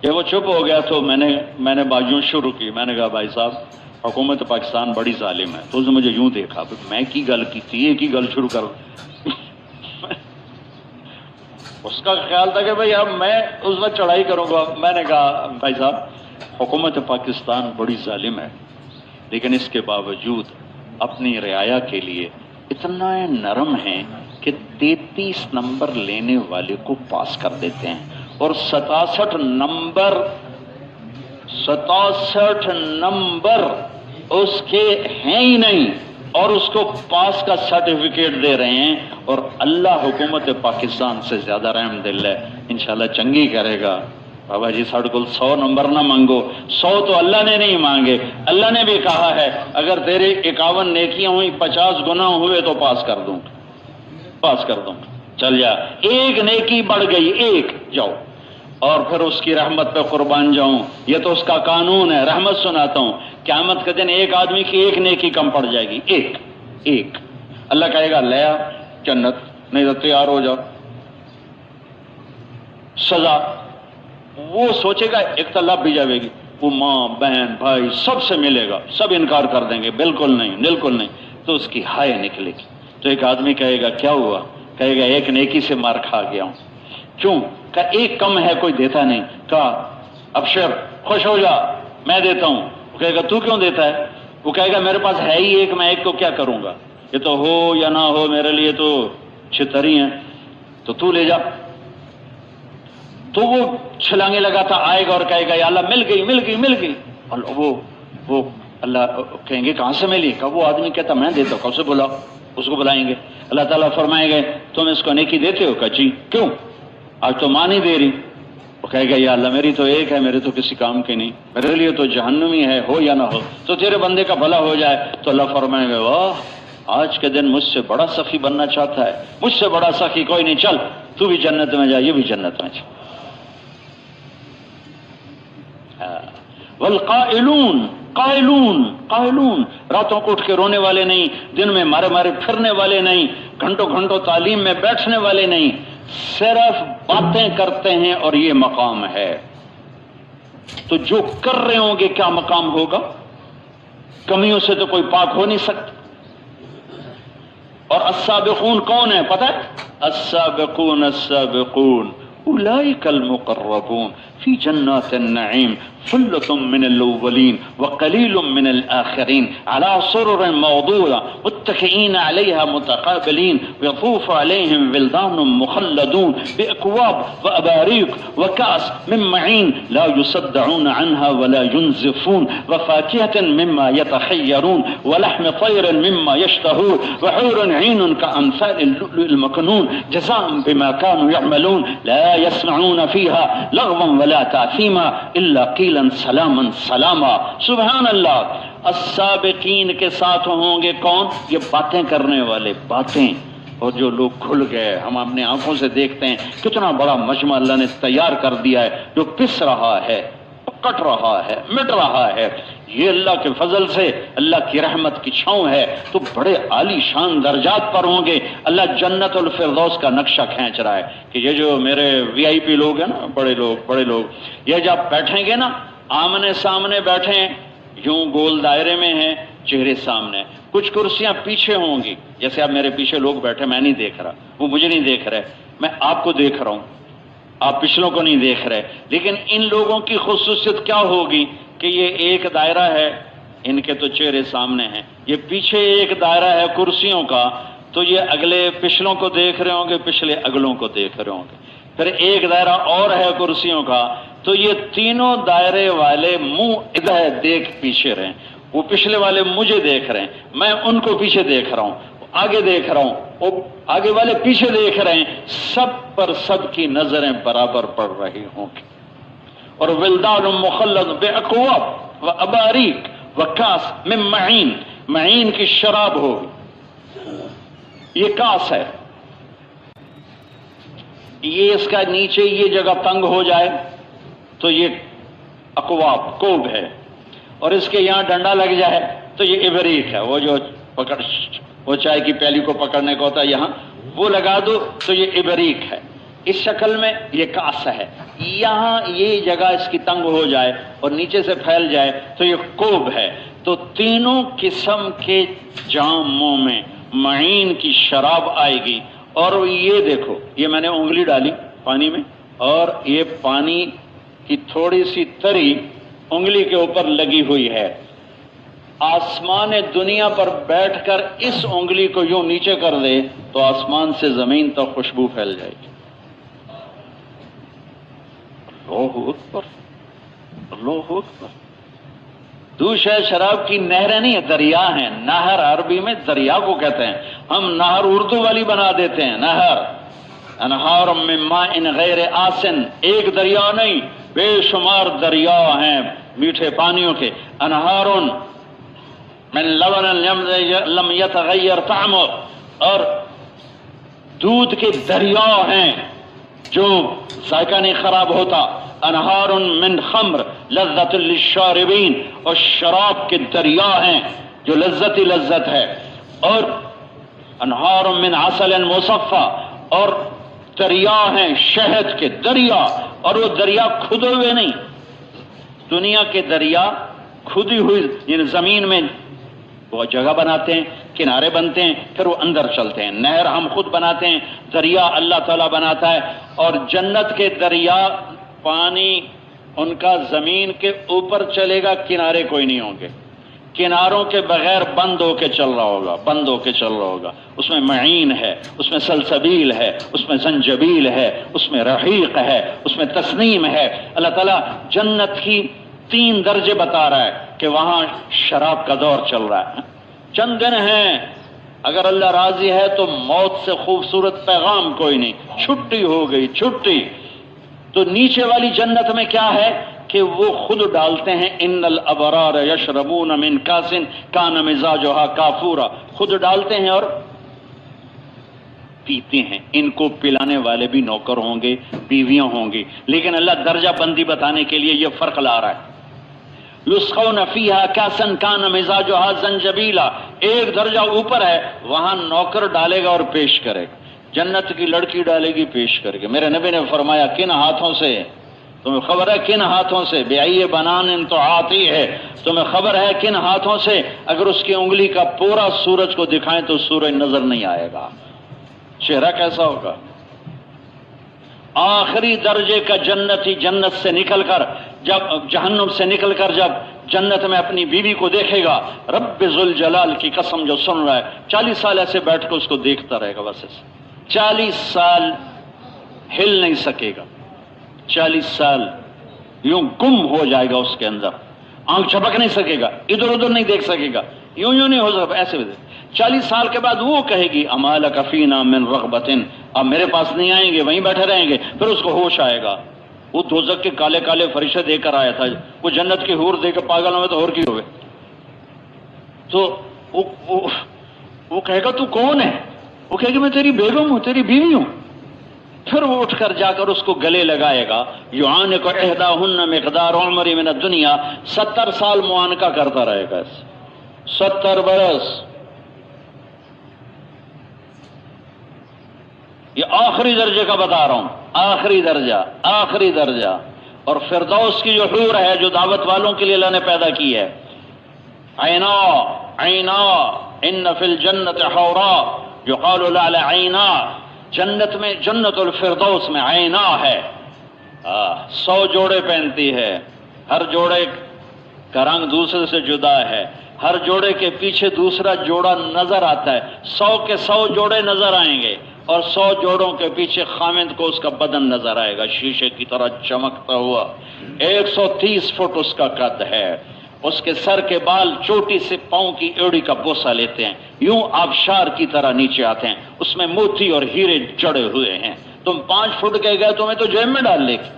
S2: جب وہ چپ ہو گیا تو میں نے بازیوں شروع کی۔ میں نے کہا بھائی صاحب، حکومت پاکستان بڑی ظالم ہے۔ تو اس نے مجھے یوں دیکھا، میں کی گل کی تھی، یہ کی گل شروع کر۔ اس کا خیال تھا کہ بھائی اب میں اس وقت چڑھائی کروں گا۔ میں نے کہا بھائی صاحب، حکومت پاکستان بڑی ظالم ہے، لیکن اس کے باوجود اپنی رعایا کے لیے اتنا نرم ہے کہ 33 نمبر لینے والے کو پاس کر دیتے ہیں، اور 67 نمبر اس کے ہیں ہی نہیں، اور اس کو پاس کا سرٹیفکیٹ دے رہے ہیں۔ اور اللہ حکومت پاکستان سے زیادہ رحم دل ہے، انشاءاللہ چنگی کرے گا۔ بابا جی ساڑھے کو 100 نمبر نہ مانگو، 100 تو اللہ نے نہیں مانگے۔ اللہ نے بھی کہا ہے اگر تیرے 51 نیکیاں ہوئی، 50 گناہ ہوئے تو پاس کر دوں گا۔ چل جا، ایک نیکی بڑھ گئی، ایک جاؤ، اور پھر اس کی رحمت پہ قربان جاؤں۔ یہ تو اس کا قانون ہے۔ رحمت سناتا ہوں، قیامت کے دن ایک آدمی کی ایک نیکی کم پڑ جائے گی، ایک۔ اللہ کہے گا لے آ جنت، نہیں تو تیار ہو جاؤ سزا۔ وہ سوچے گا ایک تو لب بھی جائے گی، وہ ماں بہن بھائی سب سے ملے گا، سب انکار کر دیں گے، بالکل نہیں، تو اس کی ہائے نکلے گی۔ تو ایک آدمی کہے گا کیا ہوا؟ کہے گا ایک نیکی سے مار کھا گیا ہوں۔ کیوں؟ کہ ایک کم ہے، کوئی دیتا نہیں۔ کہا ابشر، خوش ہو جا، میں دیتا ہوں۔ وہ کہے گا تو کیوں دیتا ہے؟ وہ کہے گا میرے پاس ہے ہی ایک، میں ایک کو کیا کروں گا؟ یہ تو ہو یا نہ ہو میرے لیے تو چھتری ہیں، تو لے جا۔ تو وہ چھلانگے لگاتا آئے گا اور کہے گا یا اللہ مل گئی۔ اور وہ اللہ کہیں گے کہاں سے ملی؟ کہ وہ آدمی کہتا میں دیتا ہوں۔ کب سے بلاؤ؟ اس کو بلائیں گے۔ اللہ تعالیٰ فرمائیں گے تم اس کو نیکی دیتے ہو؟ کہ جی۔ کیوں؟ آج تو ماں نہیں دے رہی۔ وہ کہے گا یا اللہ میری تو ایک ہے، میرے تو کسی کام کی نہیں، میرے لیے تو جہنمی ہے، ہو یا نہ ہو، تو تیرے بندے کا بھلا ہو جائے۔ تو اللہ فرمائیں گے واہ، آج کے دن مجھ سے بڑا سخی بننا چاہتا ہے، مجھ سے بڑا سخی کوئی نہیں، چل تو بھی جنت میں جا، یہ بھی جنت میں جا۔ والقائلون قائلون، راتوں کو اٹھ کے رونے والے نہیں، دن میں مارے پھرنے والے نہیں، گھنٹوں تعلیم میں بیٹھنے والے نہیں، صرف باتیں کرتے ہیں، اور یہ مقام ہے۔ تو جو کر رہے ہوں گے کیا مقام ہوگا؟ کمیوں سے تو کوئی پاک ہو نہیں سکتا. اور السابقون کون ہے پتہ ہے؟ السابقون السابقون اولئک المقربون فی جنات النعیم ثلة من الاولین وقلیل من الآخرین علی سرر موضونہ متکئین علیہا متقابلین یطوف علیہم ولدان مخلدون بأکواب وأباریق وکأس من معین لا یصدعون عنها ولا ينزفون وفاکہة مما يتخیرون ولحم طیر مما یشتہون وحور عین كأمثال اللؤلؤ المكنون جزاء بما كانوا يعملون لا يسمعون فيها لغوا ولا تأثیما الا قیلا سلاما سلاما. سبحان اللہ. السابقین کے ساتھ ہوں گے کون؟ یہ باتیں کرنے والے باتیں. اور جو لوگ کھل گئے، ہم اپنے آنکھوں سے دیکھتے ہیں کتنا بڑا مجمع اللہ نے تیار کر دیا ہے جو پس رہا ہے، کٹ رہا ہے، مٹ رہا ہے. یہ اللہ کے فضل سے، اللہ کی رحمت کی چھاؤں ہے تو بڑے عالی شان درجات پر ہوں گے. اللہ جنت الفردوس کا نقشہ کھینچ رہا ہے کہ یہ جو میرے وی آئی پی لوگ ہیں نا، بڑے لوگ یہ جب بیٹھیں گے نا آمنے سامنے بیٹھے ہیں، یوں گول دائرے میں ہیں، چہرے سامنے. کچھ کرسیاں پیچھے ہوں گی، جیسے اب میرے پیچھے لوگ بیٹھے، میں نہیں دیکھ رہا، وہ مجھے نہیں دیکھ رہے، میں آپ کو دیکھ رہا ہوں، آپ پچھلوں کو نہیں دیکھ رہے. لیکن ان لوگوں کی خصوصیت کیا ہوگی کہ یہ ایک دائرہ ہے، ان کے تو چہرے سامنے ہیں، یہ پیچھے ایک دائرہ ہے کرسیوں کا، تو یہ اگلے پچھلوں کو دیکھ رہے ہوں گے، پچھلے اگلوں کو دیکھ رہے ہوں گے. پھر ایک دائرہ اور ہے کرسیوں کا، تو یہ تینوں دائرے والے منہ ادھر دیکھ پیچھے رہیں. وہ پچھلے والے مجھے دیکھ رہے ہیں، میں ان کو پیچھے دیکھ رہا ہوں، آگے دیکھ رہا ہوں، وہ آگے والے پیچھے دیکھ رہے ہیں. سب پر سب کی نظریں برابر پڑ رہی ہوں گی. اور ولدان مخلد باکواب واباریق وکاس من معین، معین کی شراب ہوگی. یہ کاس ہے، یہ اس کا نیچے یہ جگہ تنگ ہو جائے تو یہ اکواب کوب ہے، اور اس کے یہاں ڈنڈا لگ جائے تو یہ ابریق ہے، وہ جو وہ چائے کی پیالی کو پکڑنے کو ہوتا ہے یہاں، وہ لگا دو تو یہ ابریق ہے. اس شکل میں یہ کاس ہے. یہاں یہ جگہ اس کی تنگ ہو جائے اور نیچے سے پھیل جائے تو یہ کوب ہے. تو تینوں قسم کے جاموں میں معین کی شراب آئے گی. اور یہ دیکھو، یہ میں نے انگلی ڈالی پانی میں، اور یہ پانی کی تھوڑی سی تری انگلی کے اوپر لگی ہوئی ہے. آسمان دنیا پر بیٹھ کر اس انگلی کو یوں نیچے کر دے تو آسمان سے زمین تک خوشبو پھیل جائے گی. اللہ اکبر، اللہ اکبر. دوسرے شراب کی نہریں نہیں، دریا ہیں. نہر عربی میں دریا کو کہتے ہیں، ہم نہر اردو والی بنا دیتے ہیں. نہر، انہار من ماء غیر آسن، ایک دریا نہیں، بے شمار دریا ہیں میٹھے پانیوں کے. انہار من لبن لم یتغیر طعمه، اور دودھ کے دریا ہیں جو ذائقہ نہیں خراب ہوتا. انہار من خمر لذت للشاربین، اور شراب کے دریا ہیں جو لذت ہی لذت ہے. اور انہار من عسل مصفى، اور دریا ہیں شہد کے دریا. اور وہ دریا کھدے ہوئے نہیں، دنیا کے دریا کھدی ہوئی، یعنی زمین میں وہ جگہ بناتے ہیں، کنارے بنتے ہیں، پھر وہ اندر چلتے ہیں. نہر ہم خود بناتے ہیں، دریا اللہ تعالیٰ بناتا ہے. اور جنت کے دریا پانی ان کا زمین کے اوپر چلے گا، کنارے کوئی نہیں ہوں گے، کناروں کے بغیر بند ہو کے چل رہا ہوگا، بند ہو کے چل رہا ہوگا. اس میں معین ہے، اس میں سلسبیل ہے، اس میں زنجبیل ہے، اس میں رحیق ہے، اس میں تسنیم ہے. اللہ تعالیٰ جنت کی 3 درجے بتا رہا ہے کہ وہاں شراب کا دور چل رہا ہے. چند دن ہیں، اگر اللہ راضی ہے تو موت سے خوبصورت پیغام کوئی نہیں، چھٹی ہو گئی، چھٹی. تو نیچے والی جنت میں کیا ہے کہ وہ خود ڈالتے ہیں، ان الابرار یشربون من کاس کان مزاجها کافورا، خود ڈالتے ہیں اور پیتے ہیں. ان کو پلانے والے بھی نوکر ہوں گے، بیویاں ہوں گی. لیکن اللہ درجہ بندی بتانے کے لیے یہ فرق لا رہا ہے. یسقون فیہا کاسا کان مزاجها زنجبیلا، ایک درجہ اوپر ہے، وہاں نوکر ڈالے گا اور پیش کرے گا. جنت کی لڑکی ڈالے گی، پیش کر کے. میرے نبی نے فرمایا کن ہاتھوں سے؟ تمہیں خبر ہے کن ہاتھوں سے بِأَيِّ بَنَانٍ تُعَاطِي ہے، تمہیں خبر ہے کن ہاتھوں سے اگر اس کی انگلی کا پورا سورج کو دکھائیں تو سورج نظر نہیں آئے گا، چہرہ کیسا ہوگا؟ آخری درجے کا جنتی جنت سے نکل کر جب جہنم سے نکل کر جب جنت میں اپنی بیوی کو دیکھے گا، رب ذوالجلال کی قسم جو سن رہا ہے، 40 سال ایسے بیٹھ کے اس کو دیکھتا رہے گا، بس ایسے 40 سال ہل نہیں سکے گا، 40 سال یوں گم ہو جائے گا اس کے اندر، آنکھ جھپک نہیں سکے گا، ادھر ادھر نہیں دیکھ سکے گا، یوں نہیں ہو سکتا، ایسے 40 سال کے بعد وہ کہے گی اما لک فینا من رغبۃ، اب میرے پاس نہیں آئیں گے، وہیں بیٹھے رہیں گے، پھر اس کو ہوش آئے گا، وہ دوزخ کے کالے کالے فرشتے دے کر آیا تھا، وہ جنت کی حور دے کے پاگل ہوئے تو اور کی ہوئے، تو وہ کہے گا تو کون ہے؟ وہ کہے گا میں تیری بیگم ہوں، تیری بیوی ہوں، پھر وہ اٹھ کر جا کر اس کو گلے لگائے گا، یعانق احداہن مقدار عمر من الدنیا، 70 سال معانقہ کرتا رہے گا، 70 برس، یہ آخری درجے کا بتا رہا ہوں، آخری درجہ، اور فردوس کی جو حور ہے جو دعوت والوں کے لیے اللہ نے پیدا کی ہے، عینا ان فی الجنت حورا یقال لها عینا، جنت میں جنت الفردوس میں عینا ہے، 100 جوڑے پہنتی ہے، ہر جوڑے کا رنگ دوسرے سے جدا ہے، ہر جوڑے کے پیچھے دوسرا جوڑا نظر آتا ہے، 100 کے 100 جوڑے نظر آئیں گے، اور 100 جوڑوں کے پیچھے خامند کو اس کا بدن نظر آئے گا شیشے کی طرح چمکتا ہوا، 130 فٹ اس کا قد ہے، اس کے سر کے بال چوٹی سے پاؤں کی ایڑی کا بوسہ لیتے ہیں، یوں آبشار کی طرح نیچے آتے ہیں، اس میں موتی اور ہیرے جڑے ہوئے ہیں، تم 5 فٹ کے گئے تمہیں تو جیب میں ڈال لے گی،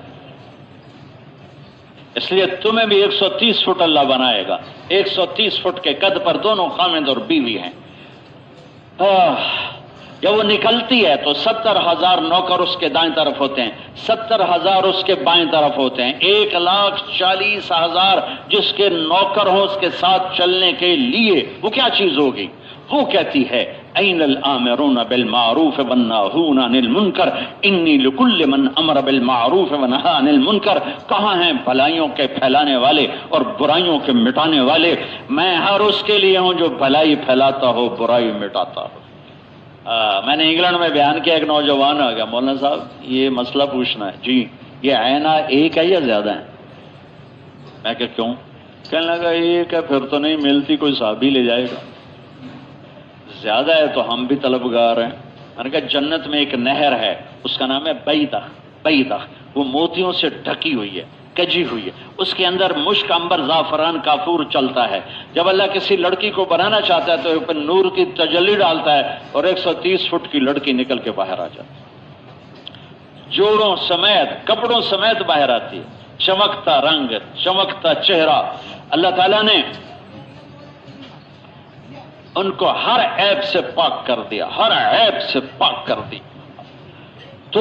S2: اس لیے تمہیں بھی 130 فٹ اللہ بنائے گا، 130 فٹ کے قد پر دونوں خامند اور بیوی ہیں۔ جب وہ نکلتی ہے تو 70,000 نوکر اس کے دائیں طرف ہوتے ہیں، 70,000 اس کے بائیں طرف ہوتے ہیں، 1,40,000 جس کے نوکر ہوں اس کے ساتھ چلنے کے لیے، وہ کیا چیز ہوگی؟ وہ کہتی ہے این الآمرون بالمعروف والناہون عن المنکر انی لکل من امر بالمعروف ونہا عن المنکر، کہاں ہیں بھلائیوں کے پھیلانے والے اور برائیوں کے مٹانے والے؟ میں ہر اس کے لیے ہوں جو بھلائی پھیلاتا ہو برائی مٹاتا ہو۔ میں نے انگلینڈ میں بیان کیا، ایک نوجوان آ گیا، مولانا صاحب یہ مسئلہ پوچھنا ہے، جی یہ عینہ ایک ہے یا زیادہ ہے؟ میں کہ کیوں؟ کہنے لگا ایک ہے پھر تو نہیں ملتی، کوئی صحابی لے جائے گا، زیادہ ہے تو ہم بھی طلبگار ہیں۔ میں نے کہا جنت میں ایک نہر ہے، اس کا نام ہے بیدہ، وہ موتیوں سے ڈھکی ہوئی ہے، کجی ہوئی ہے، اس کے اندر مشک، عنبر، زعفران، کافور چلتا ہے، جب اللہ کسی لڑکی کو بنانا چاہتا ہے تو اوپر نور کی تجلی ڈالتا ہے اور 130 فٹ کی لڑکی نکل کے باہر آ جاتی ہے، جوڑوں سمیت کپڑوں سمیت باہر آتی ہے، چمکتا رنگ، چمکتا چہرہ، اللہ تعالیٰ نے ان کو ہر عیب سے پاک کر دیا، ہر عیب سے پاک کر دی۔ تو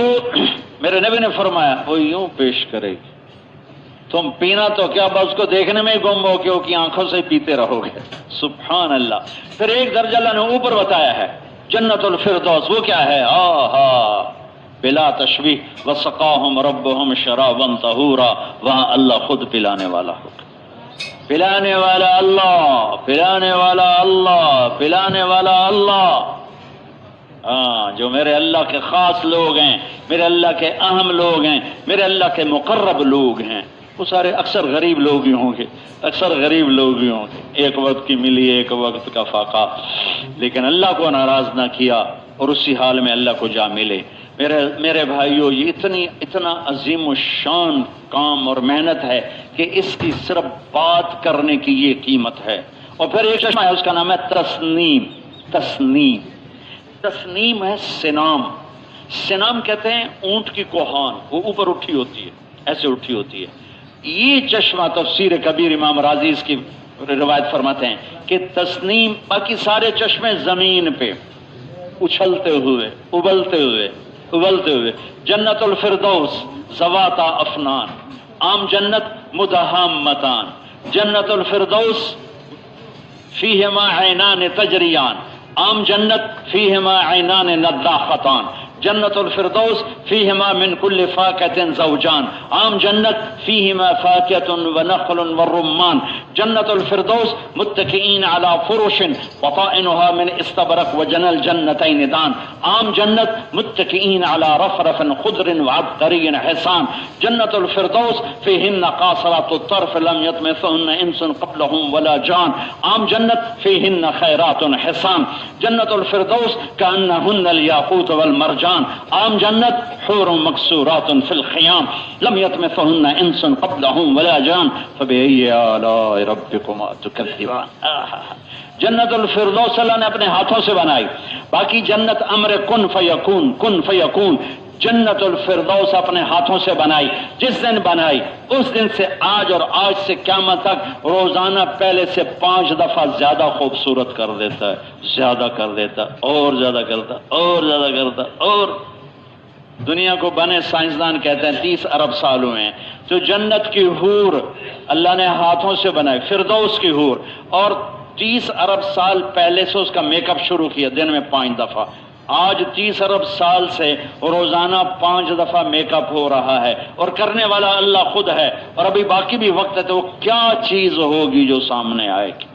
S2: میرے نبی نے فرمایا وہ یوں پیش کرے گی، تم پینا تو کیا بس کو دیکھنے میں ہی گم ہو کہ کی آنکھوں سے پیتے رہو گے، سبحان اللہ۔ پھر ایک درجہ اللہ نے اوپر بتایا ہے جنت الفردوس، وہ کیا ہے؟ بلا تشبیہ وسقاہم ربہم شرابا طہورا، وہاں اللہ خود پلانے والا ہوگا، پلانے والا اللہ، پلانے والا اللہ، پلانے والا اللہ۔ جو میرے اللہ کے خاص لوگ ہیں، میرے اللہ کے اہم لوگ ہیں، میرے اللہ کے مقرب لوگ ہیں، وہ سارے اکثر غریب لوگ ہی ہوں گے، اکثر غریب لوگ ہی ہوں گے، ایک وقت کی ملی ایک وقت کا فاقہ، لیکن اللہ کو ناراض نہ کیا اور اسی حال میں اللہ کو جا ملے۔ میرے بھائیو، یہ اتنا عظیم و شان کام اور محنت ہے کہ اس کی صرف بات کرنے کی یہ قیمت ہے۔ اور پھر ایک چشمہ ہے، اس کا نام ہے تسنیم۔ تسنیم ہے سنام، سنام کہتے ہیں اونٹ کی کوہان، وہ اوپر اٹھی ہوتی ہے، ایسے اٹھی ہوتی ہے۔ یہ چشمہ تفسیر کبیر امام راضی اس کی روایت فرماتے ہیں کہ تسنیم، باقی سارے چشمے زمین پہ اچھلتے ہوئے ابلتے ہوئے، جنت الفردوس ذواتا افنان، عام جنت مدہامتان، جنت الفردوس فیہما عینان تجریان، عام جنت فیہما عینان نضاختان، جنت الفردوس فیہما من کل فاکہۃ زوجان، عام جنت فیہما فاکہۃ ونخل والرمان، جنت الفردوس متکئین علی فرش وطائنها من استبرق وجنى الجنتین دان، عام جنت متکئین علی رفرف خضر وعبقری حسان، جنت الفردوس فیہن قاصرات الطرف لم یطمثهن انس قبلهم ولا جان، عام جنت فیہن خیرات حسان، جنت الفردوس کأنہن الیاقوت والمرجان، عام جنت حور مقصورات فی الخیام لم یطمثهن انس قبلهم ولا جان فبأي آلاء ربکما تکذبان۔ جنت الفردوس اللہ نے اپنے ہاتھوں سے بنائی، باقی جنت امر کن فیکون، کن فیکون، جنت الفردوس اپنے ہاتھوں سے بنائی، جس دن بنائی اس دن سے آج اور آج سے قیامت تک روزانہ پہلے سے 5 دفعہ زیادہ خوبصورت کر دیتا ہے، زیادہ کر دیتا، اور زیادہ کرتا، اور زیادہ کرتا، اور دنیا کو بنے سائنسدان کہتے ہیں 30 ارب سال ہوئے ہیں، تو جنت کی حور اللہ نے ہاتھوں سے بنائی، فردوس کی حور، اور 30 ارب سال پہلے سے اس کا میک اپ شروع کیا دن میں 5 دفعہ، آج 30 ارب سال سے روزانہ 5 دفعہ میک اپ ہو رہا ہے، اور کرنے والا اللہ خود ہے، اور ابھی باقی بھی وقت ہے، تو وہ کیا چیز ہوگی جو سامنے آئے گی؟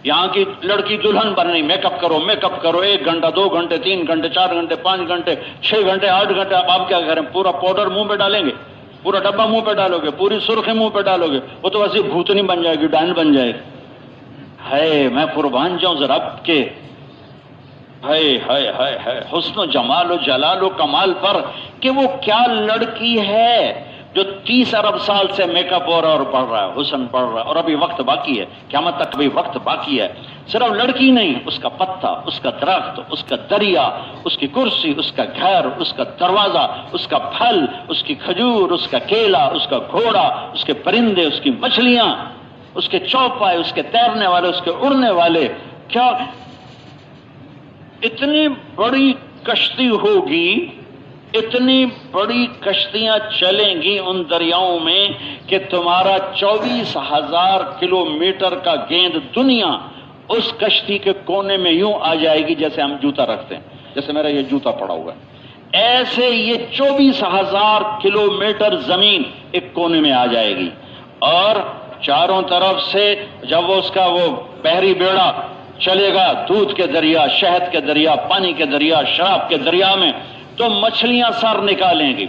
S2: یہاں کی لڑکی دلہن بننی، میک اپ کرو، میک اپ کرو، 1 گھنٹہ 2 گھنٹے 3 گھنٹے 4 گھنٹے 5 گھنٹے 6 گھنٹے 8 گھنٹے، آپ کیا کریں؟ پورا پاؤڈر منہ پہ ڈالیں گے، پورا ڈبہ منہ پہ ڈالو گے، پوری سرخی منہ پہ ڈالو گے، وہ تو ویسے بھوتنی بن جائے گی، ڈائن بن جائے گی۔ ہے میں قربان جاؤں ذرا رب کے، ہے حسن و جمال و جلال و کمال پر، کہ وہ کیا لڑکی ہے جو 30 ارب سال سے میک اپ ہو رہا ہے اور پڑھ رہا ہے، حسن پڑھ رہا ہے، اور ابھی وقت باقی ہے، قیامت تک بھی وقت باقی ہے۔ صرف لڑکی نہیں، اس کا پتا، اس کا درخت، اس کا دریا، اس کی کرسی، اس کا گھر، اس کا دروازہ، اس کا پھل، اس کی کھجور، اس کا کیلا، اس کا گھوڑا، اس کے پرندے، اس کی مچھلیاں، اس کے چوپائے، اس کے تیرنے والے، اس کے اڑنے والے، کیا اتنی بڑی کشتی ہوگی، اتنی بڑی کشتیاں چلیں گی ان دریاؤں میں کہ تمہارا 24,000 کلومیٹر کا گیند دنیا اس کشتی کے کونے میں یوں آ جائے گی جیسے ہم جوتا رکھتے ہیں، جیسے میرا یہ جوتا پڑا ہوا ہے، ایسے یہ 24,000 کلومیٹر زمین ایک کونے میں آ جائے گی، اور چاروں طرف سے جب وہ اس کا وہ بحری بیڑا چلے گا دودھ کے دریا، شہد کے دریا، پانی کے دریا، شراب کے دریا میں، تو مچھلیاں سر نکالیں گی،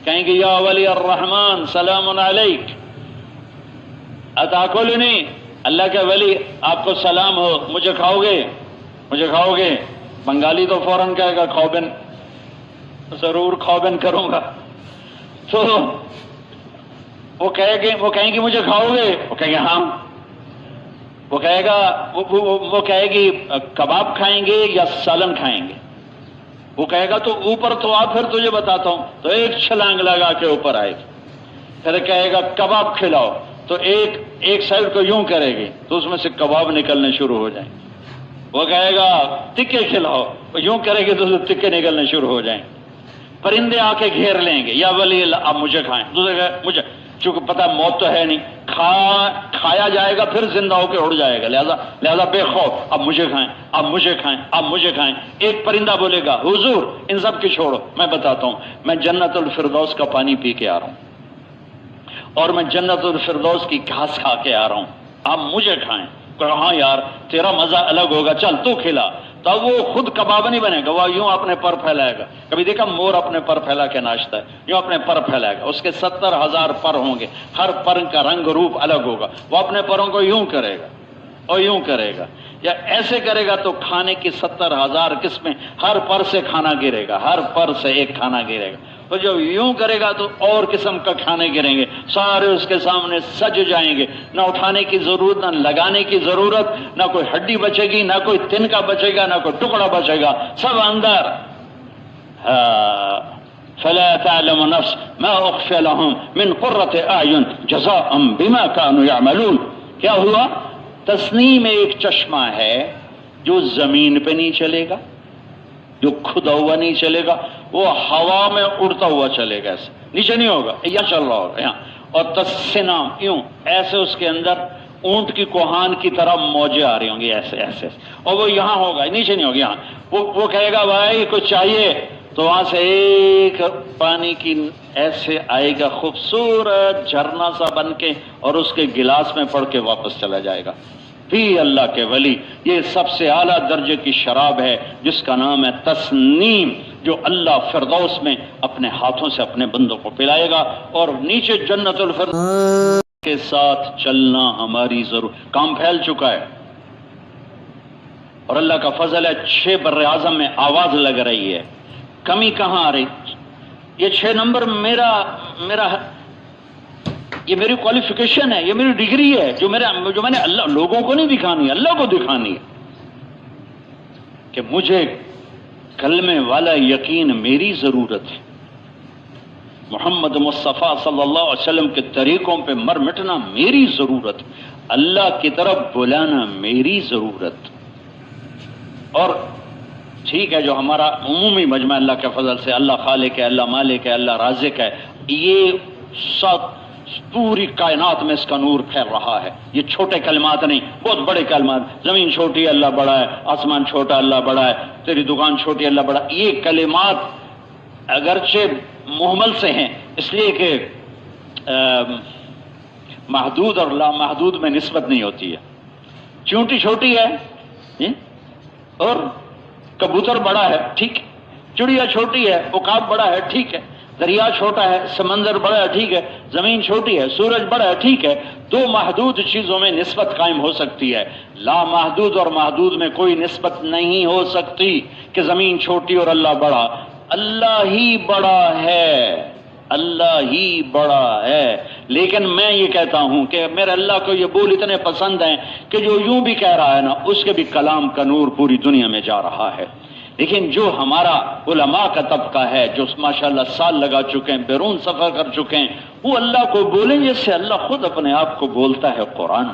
S2: کہیں گی یا ولی الرحمن سلام علیک اتاکلنی، اللہ کے ولی آپ کو سلام ہو، مجھے کھاؤ گے، مجھے کھاؤ گے؟ بنگالی تو فوراً کہے گا کھوبن، ضرور کھوبن کروں گا، تو وہ کہیں گی مجھے کھاؤ گے؟ وہ کہیں گے ہاں، وہ کہے گی کباب کھائیں گے یا سالن کھائیں گے؟ وہ کہے گا تو اوپر تو آ، پھر تجھے بتاتا ہوں، تو ایک چھلانگ لگا کے اوپر آئے گی، پھر کہے گا کباب کھلاؤ، تو ایک سائڈ کو یوں کرے گی تو اس میں سے کباب نکلنے شروع ہو جائیں گے، وہ کہے گا تکے کھلاؤ، یوں کرے گی تو تکے نکلنے شروع ہو جائیں گے، پرندے آ کے گھیر لیں گے، یا ولی اللہ آپ مجھے کھائیں، دوسرے کہ مجھے، چونکہ پتہ موت تو ہے نہیں، کھایا جائے گا پھر زندہ ہو کے اڑ جائے گا، لہذا بے خوف اب مجھے کھائیں، اب مجھے کھائیں، اب مجھے کھائیں۔ ایک پرندہ بولے گا حضور ان سب کی چھوڑو، میں بتاتا ہوں، میں جنت الفردوس کا پانی پی کے آ رہا ہوں، اور میں جنت الفردوس کی گھاس کھا کے آ رہا ہوں، آپ مجھے کھائیں۔ ہاں یار تیرا مزہ الگ ہوگا، چل تو کھلا، تب وہ خود کباب نہیں بنے گا، وہ یوں اپنے پر پھیلائے گا، کبھی دیکھا مور اپنے پر پھیلا کے ناچتا ہے، یوں اپنے پر پھیلائے گا، اس کے 70,000 پر ہوں گے، ہر پر کا رنگ روپ الگ ہوگا، وہ اپنے پروں کو یوں کرے گا اور یوں کرے گا، یا ایسے کرے گا تو کھانے کی 70,000 قسمیں، ہر پر سے کھانا گرے گا، ہر پر سے ایک کھانا گرے گا، تو جب یوں کرے گا تو اور قسم کا کھانے گریں گے، سارے اس کے سامنے سج جائیں گے، نہ اٹھانے کی ضرورت، نہ لگانے کی ضرورت، نہ کوئی ہڈی بچے گی، نہ کوئی تنکا بچے گا، نہ کوئی ٹکڑا بچے گا، سب اندر۔ فلا تعلم نفس ما اخفي لهم من قرة اعين جزاء بما كانوا يعملون۔ کیا ہوا؟ تسنیم ایک چشمہ ہے جو زمین پہ نہیں چلے گا، جو کھدا ہوا نہیں چلے گا، وہ ہوا میں اڑتا ہوا چلے گا، ایسے نیچے نہیں ہوگا، یہاں چل رہا ہوگا یہاں، اور تسنام یوں ایسے اس کے اندر اونٹ کی کوہان کی طرح موجیں آ رہی ہوں گی ایسے ایسے, اور وہ یہاں ہوگا, نیچے نہیں ہوگی, یہاں. وہ کہے گا بھائی کچھ چاہیے, تو وہاں سے ایک پانی کی ایسے آئے گا خوبصورت جھرنا سا بن کے, اور اس کے گلاس میں پڑ کے واپس چلا جائے گا. بھی اللہ کے ولی, یہ سب سے اعلیٰ درجے کی شراب ہے جس کا نام ہے تسنیم, جو اللہ فردوس میں اپنے ہاتھوں سے اپنے بندوں کو پلائے گا. اور نیچے جنت الفردوس کے ساتھ چلنا ہماری ضرور. کام پھیل چکا ہے, اور اللہ کا فضل ہے 6 بر اعظم میں آواز لگ رہی ہے. کمی کہاں آ رہی؟ یہ 6 نمبر میرا یہ میری کوالیفیکیشن ہے, یہ میری ڈگری ہے, جو میں نے اللہ لوگوں کو نہیں دکھانی, اللہ کو دکھانی ہے کہ مجھے کلمے والا یقین میری ضرورت ہے. محمد مصطفیٰ صلی اللہ علیہ وسلم کے طریقوں پہ مر مٹنا میری ضرورت, اللہ کی طرف بلانا میری ضرورت. اور ٹھیک ہے, جو ہمارا عمومی مجمع اللہ کے فضل سے, اللہ خالق ہے, اللہ مالک ہے, اللہ رازق ہے, یہ سب پوری کائنات میں اس کا نور پھیل رہا ہے. یہ چھوٹے کلمات نہیں, بہت بڑے کلمات. زمین چھوٹی ہے اللہ بڑا ہے, آسمان چھوٹا اللہ بڑا ہے, تیری دکان چھوٹی ہے اللہ بڑا. یہ کلمات اگرچہ محمل سے ہیں, اس لیے کہ محدود اور لامحدود میں نسبت نہیں ہوتی ہے. چونٹی چھوٹی ہے اور کبوتر بڑا ہے, ٹھیک ہے. چڑیا چھوٹی ہے, عقاب بڑا ہے, ٹھیک ہے. دریا چھوٹا ہے, سمندر بڑا ہے, ٹھیک ہے. زمین چھوٹی ہے, سورج بڑا ہے, ٹھیک ہے. دو محدود چیزوں میں نسبت قائم ہو سکتی ہے. لامحدود اور محدود میں کوئی نسبت نہیں ہو سکتی کہ زمین چھوٹی اور اللہ بڑا. اللہ ہی بڑا ہے, اللہ ہی بڑا ہے. لیکن میں یہ کہتا ہوں کہ میرے اللہ کو یہ بول اتنے پسند ہیں کہ جو یوں بھی کہہ رہا ہے نا, اس کے بھی کلام کا نور پوری دنیا میں جا رہا ہے. لیکن جو ہمارا علماء کا طبقہ ہے, جو ماشاءاللہ سال لگا چکے ہیں, بیرون سفر کر چکے ہیں, وہ اللہ کو بولیں جس سے اللہ خود اپنے آپ کو بولتا ہے. قرآن,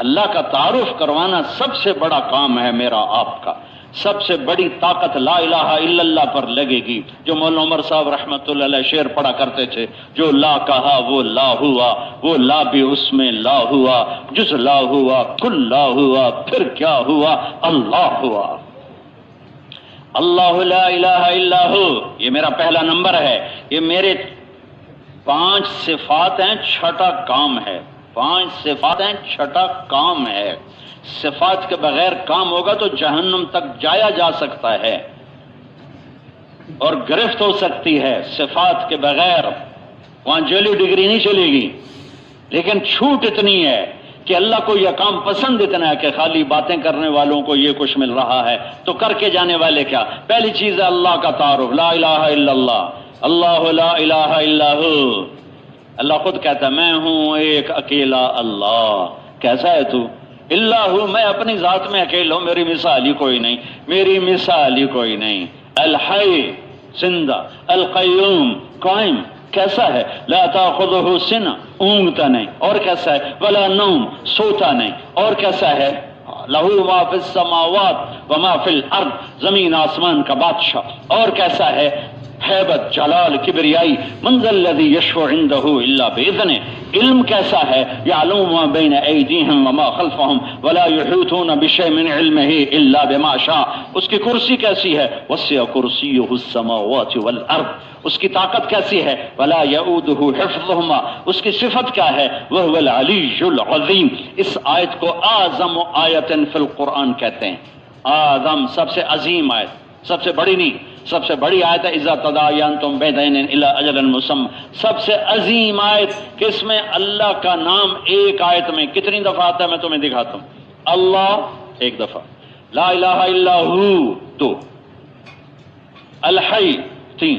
S2: اللہ کا تعارف کروانا سب سے بڑا کام ہے میرا آپ کا. سب سے بڑی طاقت لا الہ الا اللہ پر لگے گی. جو مولانا عمر صاحب رحمۃ اللہ علیہ شعر پڑھا کرتے تھے, جو لا کہا وہ لا ہوا, وہ لا بھی اس میں لا ہوا, جز لا ہوا کل لا ہوا, پھر کیا ہوا اللہ ہوا. اللہ لا الہ الا ہو, یہ میرا پہلا نمبر ہے. یہ میرے 5 صفات ہیں, چھٹا کام ہے. 5 صفات ہیں, چھٹا کام ہے. صفات کے بغیر کام ہوگا تو جہنم تک جایا جا سکتا ہے اور گرفت ہو سکتی ہے. صفات کے بغیر وہاں جعلی ڈگری نہیں چلے گی. لیکن چھوٹ اتنی ہے کہ اللہ کو یہ کام پسند اتنا ہے کہ خالی باتیں کرنے والوں کو یہ کچھ مل رہا ہے, تو کر کے جانے والے کیا. پہلی چیز ہے اللہ کا تعارف, لا الہ الا اللہ, اللہ لا الہ الا ہو. اللہ خود کہتا ہے میں ہوں ایک اکیلا اللہ. کیسا ہے تو؟ اللہ ہوں, میں اپنی ذات میں اکیلا ہوں, میری مثال ہی کوئی نہیں, میری مثال ہی کوئی نہیں. الحی زندہ, القیوم قائم. کیسا ہے؟ لا تاخذہ سنہ, اونگتا نہیں. اور کیسا ہے؟ ولا نوم, سوتا نہیں. اور کیسا ہے؟ لہو ما فی السماوات وما فی الارض, زمین آسمان کا بادشاہ. اور کیسا ہے؟ حیبت, جلال, کبریائی. من ذا الذی یشفع عندہ الا باذنہ. علم کیسا ہے؟ یعلم ما بین ایدیہم وما خلفہم ولا یحیطون بشیء من علمہ الا بما شاء. اس کی کرسی کیسی ہے؟ وسع کرسیہ السماوات والارض. اس کی طاقت کیسی ہے؟ ولا یؤودہ حفظہما. اس کی صفت کیا ہے؟ وہو العلی العظیم. اس آیت کو اعظم آیت فی القرآن کہتے ہیں. اعظم, سب سے عظیم آیت, سب سے بڑی نہیں, سب سے بڑی آیت ہے اذا تداینتم بدین الی اجل مسمى. سب سے عظیم آیت کہ اس میں اللہ کا نام ایک آیت میں کتنی دفعہ آتا ہے میں تمہیں دکھاتا ہوں. اللہ 1 دفعہ, لا الہ الا ہو 2, الحی 3,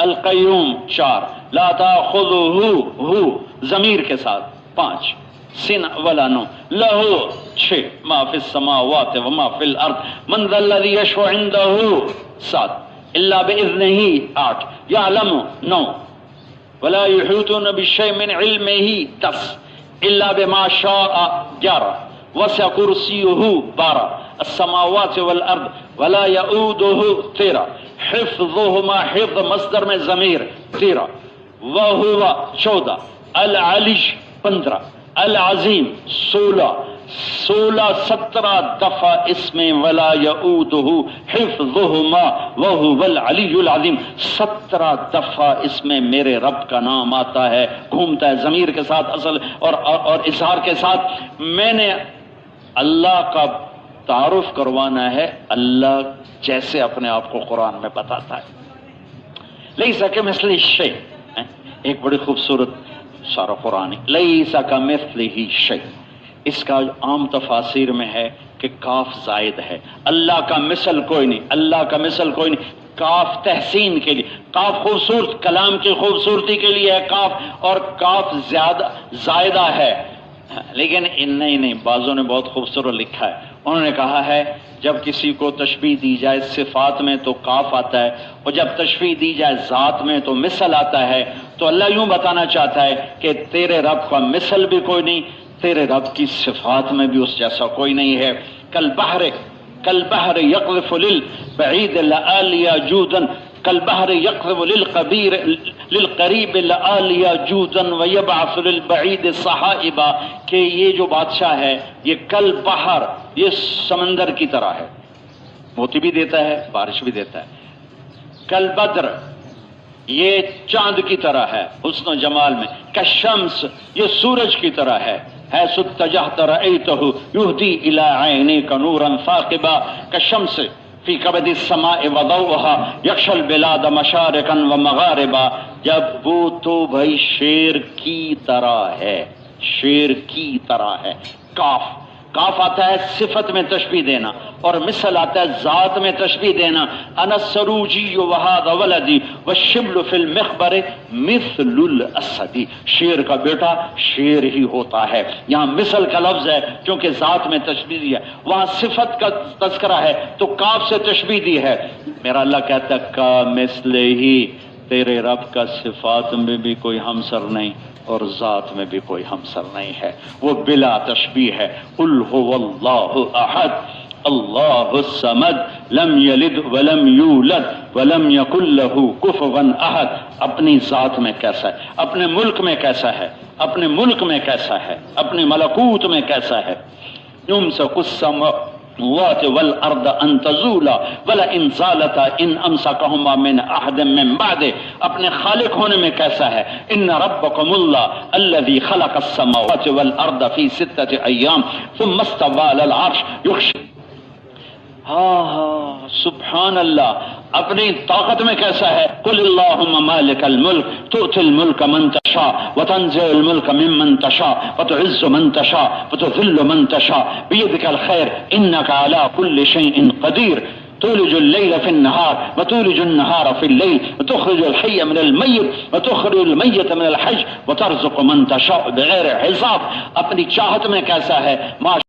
S2: القیوم 4, لا تاخذہ ہو ضمیر کے ساتھ 5, سن ولا نو لہو 6, ما فی السماوات وما فی الارض, من ذا الذی یشفع عندہ 7, الا باذنہ 8, یعلم 9, ولا یحیطون بشیء من علمہ 10, الا بما شاء 11, وسع کرسیہ 12, السماوات والارض ولا یؤودہ 13, حفظہما, حفظ مصدر میں ضمیر 13, وہو 14, العلی 15, العظیم 17 دفعہ اس میں ولا یعودہ حفظہما وہو العلی العظیم، 17 دفعہ اس میں میرے رب کا نام آتا ہے، گھومتا ہے ضمیر کے ساتھ اصل اور اظہار کے ساتھ۔ میں نے اللہ کا تعارف کروانا ہے، اللہ جیسے اپنے آپ کو قرآن میں بتاتا ہے، لیس کمثلہ شیء، ایک بڑی خوبصورت سارا قرآن، لیس کمثلہ شیء، اس کا عام تفاسیر میں ہے کہ کاف زائد ہے، اللہ کا مثل کوئی نہیں، اللہ کا مثل کوئی نہیں، کاف تحسین کے لیے، کاف خوبصورت کلام کی خوبصورتی کے لیے ہے کاف، اور کاف زائدہ ہے، لیکن نہیں بعضوں نے بہت خوبصورت لکھا ہے، انہوں نے کہا ہے جب کسی کو تشبیہ دی جائے صفات میں تو کاف آتا ہے، اور جب تشبیہ دی جائے ذات میں تو مثل آتا ہے، تو اللہ یوں بتانا چاہتا ہے کہ تیرے رب کا مثل بھی کوئی نہیں، تیرے رب کی صفات میں بھی اس جیسا کوئی نہیں ہے۔ کالبحر یقذف للبعید لآلیا جودا، کالبحر یقذف للقریب لآلیا جودا ویبعث للبعید صحائبا، کہ یہ جو بادشاہ ہے یہ کالبحر، یہ سمندر کی طرح ہے، موتی بھی دیتا ہے بارش بھی دیتا ہے، کالبدر یہ چاند کی طرح ہے حسن و جمال میں، کالشمس یہ سورج کی طرح ہے، حیث اتجہت رأیتہ یہدی الی عینیک نورا ثاقبا، کالشمس فی کبد السماء وضوءها یغشی البلاد مشارقا ومغاربا، جب وہ تو بھائی شیر کی طرح ہے، شیر کی طرح ہے۔ کاف آتا ہے صفت میں تشبیہ دینا، اور مثل آتا ہے ذات میں تشبیہ دینا، انا السروجی وہذا ولدی والشبل فی المخبر مثل الاسد، شیر کا بیٹا شیر ہی ہوتا ہے، یہاں مثل کا لفظ ہے چونکہ ذات میں تشبیہ دی ہے، وہاں صفت کا تذکرہ ہے تو کاف سے تشبیہ دی ہے۔ میرا اللہ کہتا ہے کا مثل ہی، تیرے رب کا صفات میں بھی کوئی ہمسر نہیں اور ذات میں بھی کوئی ہمسر نہیں ہے، وہ بلا تشبیہ ہے۔ قل هو اللہ احد اللہ الصمد لم یلد ولم یولد ولم یکن له کفوا احد، اپنی ذات میں کیسا ہے، اپنے ملک میں کیسا ہے، اپنے ملک میں کیسا ہے، اپنے ملکوت میں کیسا ہے۔ یمسک السماوات والارض ان تزولا ولئن زالتا ان امسکہما من احد من بعدہ، اپنے خالق ہونے میں کیسا ہے۔ ان ربکم اللہ الذی خلق السماوات والارض فی 6 ایام ثم استوى علی العرش یغشی، سبحان اللہ، اپنی طاقت میں کیسا ہے۔ قل اللہم مالک الملک تؤتی الملک من تشاء وتنزع الملک ممن تشاء وتعز من تشاء وتذل من تشاء بیدک الخیر انک علی کل شیء قدیر، تولج اللیل فی النہار وتولج النہار فی اللیل وتخرج الحی من المیت وتخرج المیت من الحی وترزق من تشاء بغیر حساب، اپنی چاہت میں کیسا ہے۔